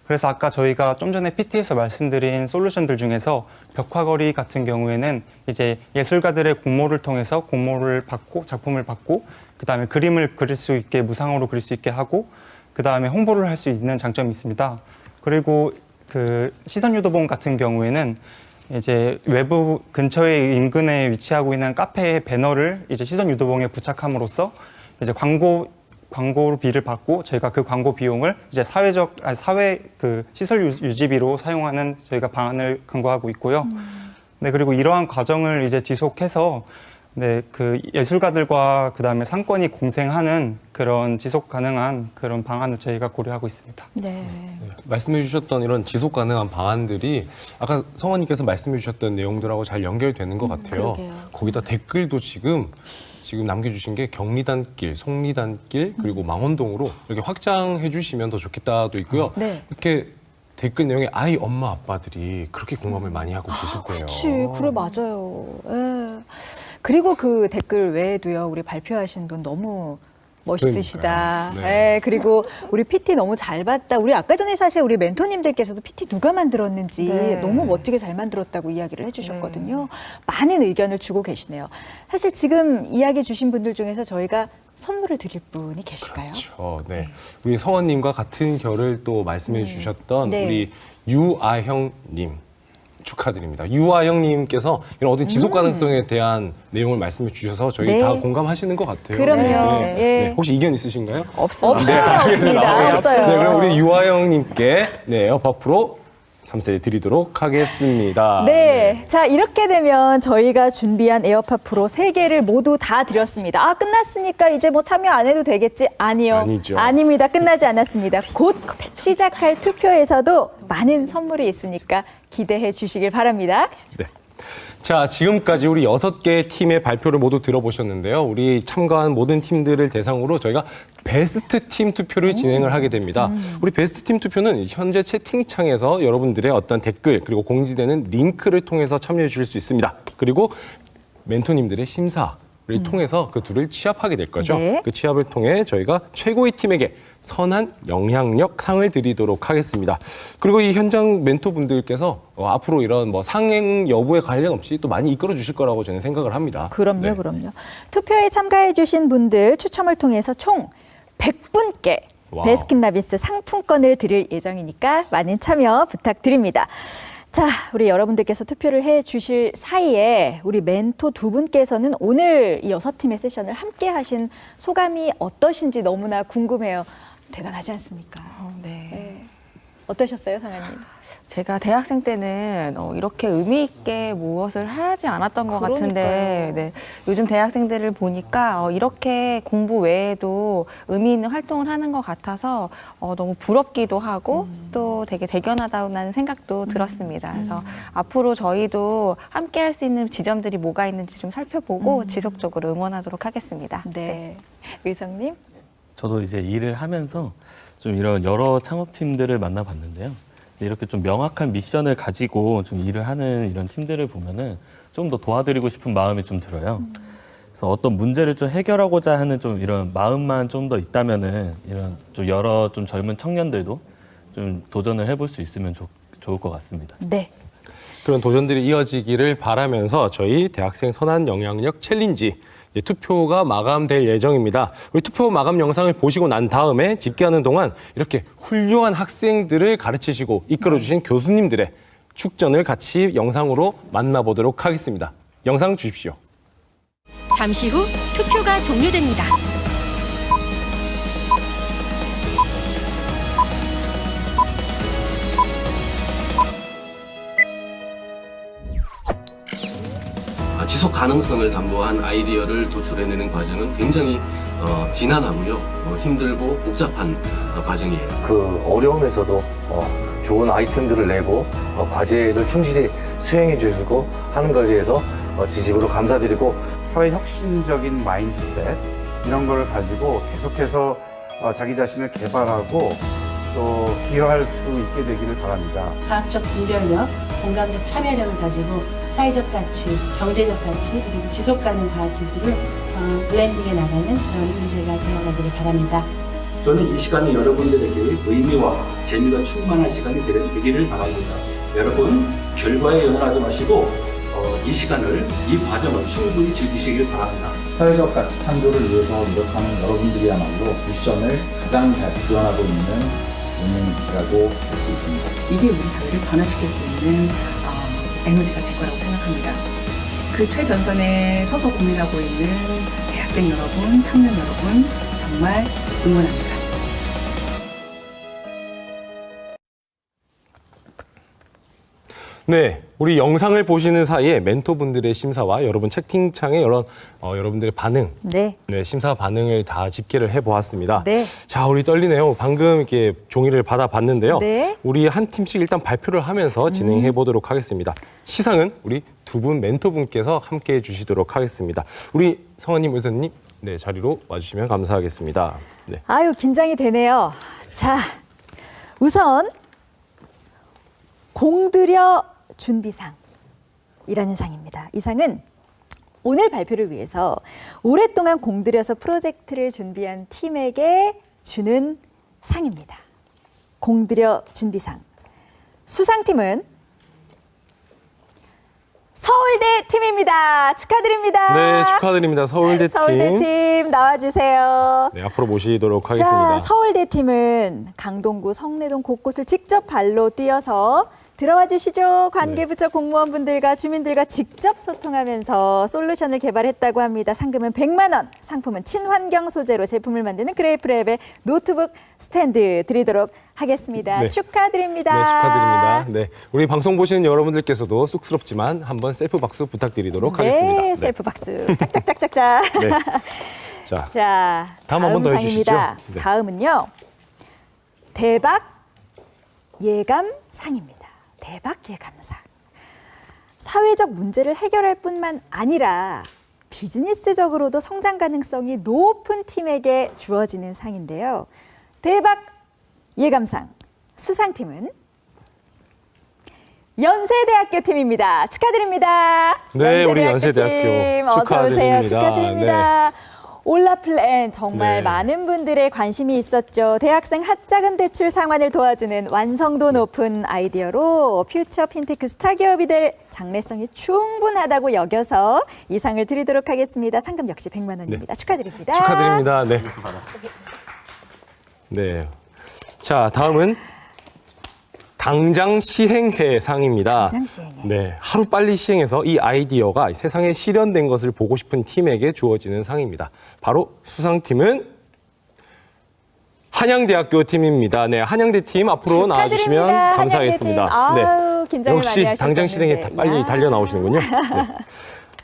그래서 아까 저희가 좀 전에 PT에서 말씀드린 솔루션들 중에서 벽화거리 같은 경우에는 이제 예술가들의 공모를 통해서 공모를 받고 작품을 받고 그다음에 그림을 그릴 수 있게 무상으로 그릴 수 있게 하고 그다음에 홍보를 할 수 있는 장점이 있습니다. 그리고 그 시선 유도봉 같은 경우에는 이제 외부 근처에 인근에 위치하고 있는 카페의 배너를 이제 시선 유도봉에 부착함으로써 이제 광고비를 받고 저희가 그 광고 비용을 이제 사회 그 시설 유지비로 사용하는 저희가 방안을 강구하고 있고요. 네, 그리고 이러한 과정을 이제 지속해서 그 예술가들과 그다음에 상권이 공생하는 그런 지속 가능한 그런 방안을 저희가 고려하고 있습니다. 말씀해 주셨던 이런 지속 가능한 방안들이 아까 성원님께서 말씀해 주셨던 내용들하고 잘 연결되는 것 같아요. 거기다 댓글도 지금 남겨주신 게 경리단길, 속리단길 그리고 망원동으로 이렇게 확장해 주시면 더 좋겠다도 있고요. 이렇게 댓글 내용에 아이 엄마 아빠들이 그렇게 공감을 많이 하고 계실 거예요. 그래 맞아요. 그리고 그 댓글 외에도요, 우리 발표하신 분 너무 멋있으시다. 그리고 우리 PT 너무 잘 봤다. 우리 아까 전에 사실 우리 멘토님들께서도 PT 누가 만들었는지 너무 멋지게 잘 만들었다고 이야기를 해주셨거든요. 많은 의견을 주고 계시네요. 사실 지금 이야기 주신 분들 중에서 저희가 선물을 드릴 분이 계실까요? 그렇죠. 네. 우리 성원님과 같은 결을 또 말씀해 주셨던 우리 유아형님. 축하드립니다. 유아형님께서 이런 어떤 지속 가능성에 대한 내용을 말씀해 주셔서 저희 다 공감하시는 것 같아요. 그럼요. 혹시 이견 있으신가요? 없습니다. 없습니다. 없어요. 네, 그럼 우리 유아형님께 에어팟 프로 참석해 드리도록 하겠습니다. 네. 자, 이렇게 되면 저희가 준비한 에어팟 프로 3개를 모두 다 드렸습니다. 아, 끝났으니까 이제 뭐 참여 안 해도 되겠지? 아니요. 아니죠. 아닙니다. 끝나지 않았습니다. 곧 시작할 투표에서도 많은 선물이 있으니까 기대해 주시길 바랍니다. 네. 자, 지금까지 우리 6개의 팀의 발표를 모두 들어보셨는데요. 우리 참가한 모든 팀들을 대상으로 저희가 베스트 팀 투표를 진행을 하게 됩니다. 우리 베스트 팀 투표는 현재 채팅창에서 여러분들의 어떤 댓글 그리고 공지되는 링크를 통해서 참여해 주실 수 있습니다. 그리고 멘토님들의 심사를 통해서 그 둘을 취합하게 될 거죠. 네. 그 취합을 통해 저희가 최고의 팀에게 선한 영향력 상을 드리도록 하겠습니다. 그리고 이 현장 멘토분들께서 앞으로 이런 뭐 상행 여부에 관련 없이 또 많이 이끌어 주실 거라고 저는 생각을 합니다. 그럼요, 네. 그럼요. 투표에 참가해 주신 분들 추첨을 통해서 총 100분께 와우. 베스킨라빈스 상품권을 드릴 예정이니까 많은 참여 부탁드립니다. 자, 우리 여러분들께서 투표를 해 주실 사이에 우리 멘토 두 분께서는 오늘 이 6팀의 세션을 함께 하신 소감이 어떠신지 너무나 궁금해요. 대단하지 않습니까? 네. 어떠셨어요, 상아님? 제가 대학생 때는 이렇게 의미 있게 무엇을 하지 않았던 것 같은데 네, 요즘 대학생들을 보니까 이렇게 공부 외에도 의미 있는 활동을 하는 것 같아서 너무 부럽기도 하고 또 되게 대견하다는 생각도 들었습니다. 그래서 앞으로 저희도 함께 할 수 있는 지점들이 뭐가 있는지 좀 살펴보고 지속적으로 응원하도록 하겠습니다. 네. 의성님? 저도 이제 일을 하면서 좀 이런 여러 창업팀들을 만나봤는데요. 이렇게 좀 명확한 미션을 가지고 좀 일을 하는 이런 팀들을 보면은 좀 더 도와드리고 싶은 마음이 좀 들어요. 그래서 어떤 문제를 좀 해결하고자 하는 좀 이런 마음만 좀 더 있다면은 이런 좀 여러 좀 젊은 청년들도 좀 도전을 해볼 수 있으면 좋을 것 같습니다. 네. 그런 도전들이 이어지기를 바라면서 저희 대학생 선한 영향력 챌린지 투표가 마감될 예정입니다. 우리 투표 마감 영상을 보시고 난 다음에 집계하는 동안 이렇게 훌륭한 학생들을 가르치시고 이끌어주신 교수님들의 축전을 같이 영상으로 만나보도록 하겠습니다. 영상 주십시오. 잠시 후 투표가 종료됩니다. 지속 가능성을 담보한 아이디어를 도출해내는 과정은 굉장히 지난하고요, 힘들고 복잡한 과정이에요. 그 어려움에서도 좋은 아이템들을 내고 과제를 충실히 수행해 주시고 하는 것에 대해서 진심으로 감사드리고 사회 혁신적인 마인드셋 이런 걸 가지고 계속해서 자기 자신을 개발하고 또 기여할 수 있게 되기를 바랍니다. 과학적 분별력, 공감적 참여력을 가지고 사회적 가치, 경제적 가치, 그리고 지속 가능 과학 기술을 블렌딩해 나가는 그런 인재가 되어가기를 바랍니다. 저는 이 시간이 여러분들에게 의미와 재미가 충만한 시간이 되기를 바랍니다. 여러분 결과에 연연하지 마시고 이 시간을, 이 과정을 충분히 즐기시길 바랍니다. 사회적 가치 창조를 위해서 노력하는 여러분들이야말로 미션을 가장 잘 구현하고 있는 운명이라고 할 수 있습니다. 이게 우리 사회를 변화시킬 수 있는 에너지가 될 거라고 생각합니다. 그 최전선에 서서 고민하고 있는 대학생 여러분, 청년 여러분 정말 응원합니다. 네, 우리 영상을 보시는 사이에 멘토분들의 심사와 여러분 채팅창에 여러분들의 반응, 네, 심사 반응을 다 집계를 해보았습니다. 네. 자, 우리 떨리네요. 방금 이렇게 종이를 받아봤는데요. 네. 우리 한 팀씩 일단 발표를 하면서 진행해 보도록 하겠습니다. 시상은 우리 두 분 멘토분께서 함께해 주시도록 하겠습니다. 우리 성아님, 의사님, 네, 자리로 와주시면 감사하겠습니다. 네. 아유, 긴장이 되네요. 자, 우선 공들여 준비상이라는 상입니다. 이 상은 오늘 발표를 위해서 오랫동안 공들여서 프로젝트를 준비한 팀에게 주는 상입니다. 공들여 준비상. 수상팀은 서울대 팀입니다. 축하드립니다. 네, 축하드립니다. 서울대 팀. 서울대 팀 나와주세요. 네, 앞으로 모시도록 하겠습니다. 자, 서울대 팀은 강동구, 성내동 곳곳을 직접 발로 뛰어서 들어와 주시죠. 관계부처 공무원분들과 주민들과 직접 소통하면서 솔루션을 개발했다고 합니다. 상금은 100만 원, 상품은 친환경 소재로 제품을 만드는 그레이프랩의 노트북 스탠드 드리도록 하겠습니다. 네. 축하드립니다. 네, 축하드립니다. 네, 우리 방송 보시는 여러분들께서도 쑥스럽지만 한번 셀프 박수 부탁드리도록 하겠습니다. 네, 셀프 박수. 짝짝짝짝짝. 네. 자, 다음 한 번 더 해주시죠. 상입니다. 네. 다음은요. 대박 예감상입니다. 대박 예감상. 사회적 문제를 해결할 뿐만 아니라 비즈니스적으로도 성장 가능성이 높은 팀에게 주어지는 상인데요. 대박 예감상 수상팀은 연세대학교 팀입니다. 축하드립니다. 네, 우리 연세대학교 팀. 어서 오세요. 축하드립니다. 축하드립니다. 올라플랜 정말 네. 많은 분들의 관심이 있었죠. 대학생 핫자금 대출 상환을 도와주는 완성도 높은 아이디어로 퓨처 핀테크 스타 기업이 될 장래성이 충분하다고 여겨서 이 상을 드리도록 하겠습니다. 상금 역시 100만 원입니다. 축하드립니다. 축하드립니다. 네. 네. 자, 다음은 당장 시행해 상입니다. 당장 시행해. 네, 하루 빨리 시행해서 이 아이디어가 세상에 실현된 것을 보고 싶은 팀에게 주어지는 상입니다. 바로 수상팀은 한양대학교 팀입니다. 네, 한양대 팀 앞으로 나와주시면 감사하겠습니다. 아유, 긴장을 역시 많이 당장 실행에 하셨었는데. 빨리 야. 달려 나오시는군요. 네.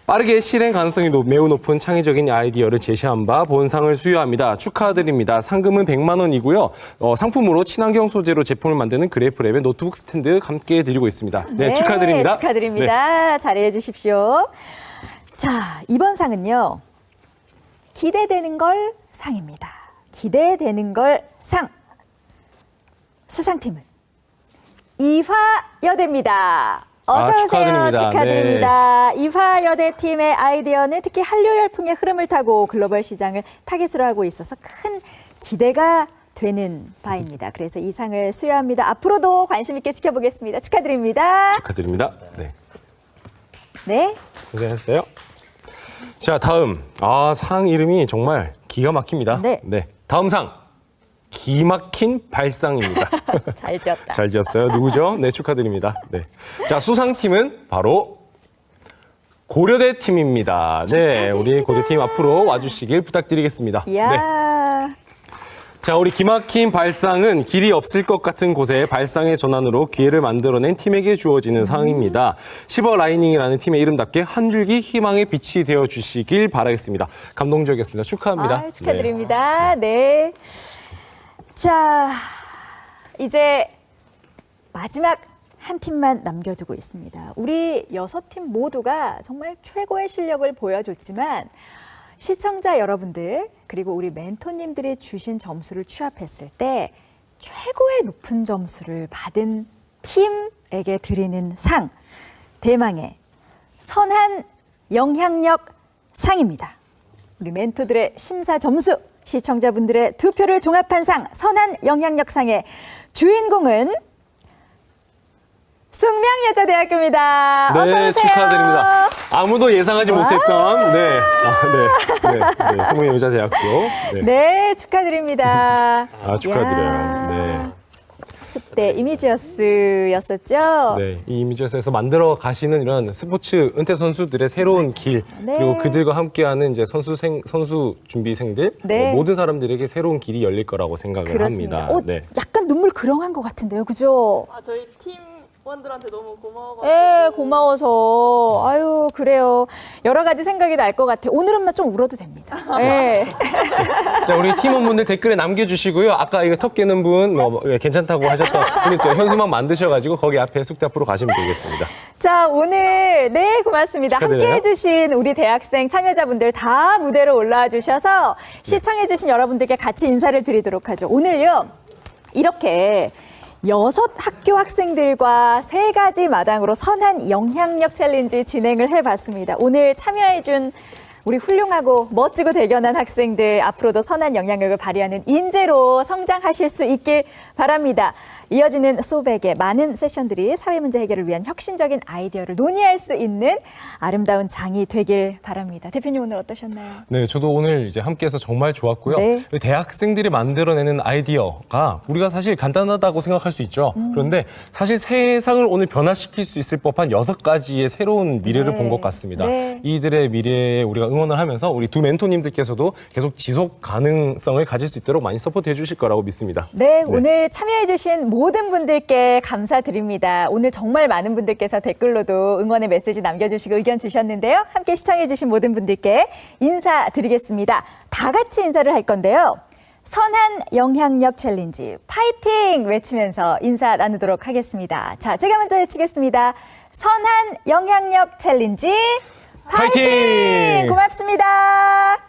빠르게 실행 가능성이 매우 높은 창의적인 아이디어를 제시한 바 본상을 수여합니다. 축하드립니다. 상금은 100만 원이고요. 상품으로 친환경 소재로 제품을 만드는 그래프랩의 노트북 스탠드 함께 드리고 있습니다. 네, 축하드립니다. 축하드립니다. 네. 잘해 주십시오. 자, 이번 상은요. 기대되는 걸 상입니다. 기대되는 걸 상. 수상팀은 이화여대입니다. 어서 오세요. 축하드립니다. 축하드립니다. 이화여대 팀의 아이디어는 특히 한류 열풍의 흐름을 타고 글로벌 시장을 타깃으로 하고 있어서 큰 기대가 되는 바입니다. 그래서 이 상을 수여합니다. 앞으로도 관심 있게 지켜보겠습니다. 축하드립니다. 축하드립니다. 네. 네. 고생하셨어요. 자, 다음. 상 이름이 정말 기가 막힙니다. 네. 다음 상. 기막힌 발상입니다. 잘 지었다. 잘 지었어요. 누구죠? 네, 축하드립니다. 네. 자, 수상팀은 바로 고려대 팀입니다. 네, 우리 고려팀 앞으로 와주시길 부탁드리겠습니다. 이야. 네. 자, 우리 기막힌 발상은 길이 없을 것 같은 곳에 발상의 전환으로 기회를 만들어낸 팀에게 주어지는 상입니다. 시버라이닝이라는 팀의 이름답게 한 줄기 희망의 빛이 되어주시길 바라겠습니다. 감동적이었습니다. 축하합니다. 축하드립니다. 네. 자, 이제 마지막 한 팀만 남겨두고 있습니다. 우리 6팀 모두가 정말 최고의 실력을 보여줬지만 시청자 여러분들 그리고 우리 멘토님들이 주신 점수를 취합했을 때 최고의 높은 점수를 받은 팀에게 드리는 상, 대망의 선한 영향력 상입니다. 우리 멘토들의 심사 점수, 시청자분들의 투표를 종합한 상, 선한 영향력상의 주인공은 숙명여자대학교입니다. 네, 어서 오세요. 축하드립니다. 아무도 예상하지 못했던 네, 숙명여자대학교. 네, 축하드립니다. 축하드려요. 네. 숲대 이미지어스였었죠. 네, 이 이미지에서 만들어 가시는 이런 스포츠 은퇴 선수들의 새로운 길, 네. 그리고 그들과 함께하는 이제 선수 준비생들, 네. 모든 사람들에게 새로운 길이 열릴 거라고 생각을 그렇습니다. 합니다. 네. 약간 눈물 그렁한 것 같은데요, 그죠? 저희 팀원들한테 너무 고마워가지고. 네, 고마워서. 아유, 그래요. 여러 가지 생각이 날 것 같아요. 오늘은 좀 울어도 됩니다. 네. 자, 우리 팀원분들 댓글에 남겨주시고요. 아까 이거 턱 깨는 분 괜찮다고 하셨던 분이 현수막 만드셔가지고 거기 앞에 숙대 앞으로 가시면 되겠습니다. 자, 오늘 네, 고맙습니다. 축하드려요. 함께해 주신 우리 대학생 참여자분들 다 무대로 올라와 주셔서 시청해 주신 여러분들께 같이 인사를 드리도록 하죠. 오늘요. 이렇게 6학교 학생들과 3가지 마당으로 선한 영향력 챌린지 진행을 해봤습니다. 오늘 참여해준 우리 훌륭하고 멋지고 대견한 학생들 앞으로도 선한 영향력을 발휘하는 인재로 성장하실 수 있길 바랍니다. 이어지는 소백의 많은 세션들이 사회 문제 해결을 위한 혁신적인 아이디어를 논의할 수 있는 아름다운 장이 되길 바랍니다. 대표님 오늘 어떠셨나요? 네, 저도 오늘 이제 함께해서 정말 좋았고요. 네. 대학생들이 만들어내는 아이디어가 우리가 사실 간단하다고 생각할 수 있죠. 그런데 사실 세상을 오늘 변화시킬 수 있을 법한 6가지의 새로운 미래를 네. 본 것 같습니다. 네. 이들의 미래에 우리가 응원을 하면서 우리 두 멘토님들께서도 계속 지속 가능성을 가질 수 있도록 많이 서포트해 주실 거라고 믿습니다. 네, 오늘 참여해 주신 모든 분들께 감사드립니다. 오늘 정말 많은 분들께서 댓글로도 응원의 메시지 남겨주시고 의견 주셨는데요. 함께 시청해 주신 모든 분들께 인사드리겠습니다. 다 같이 인사를 할 건데요. 선한 영향력 챌린지 파이팅 외치면서 인사 나누도록 하겠습니다. 자, 제가 먼저 외치겠습니다. 선한 영향력 챌린지 파이팅! 파이팅! 고맙습니다.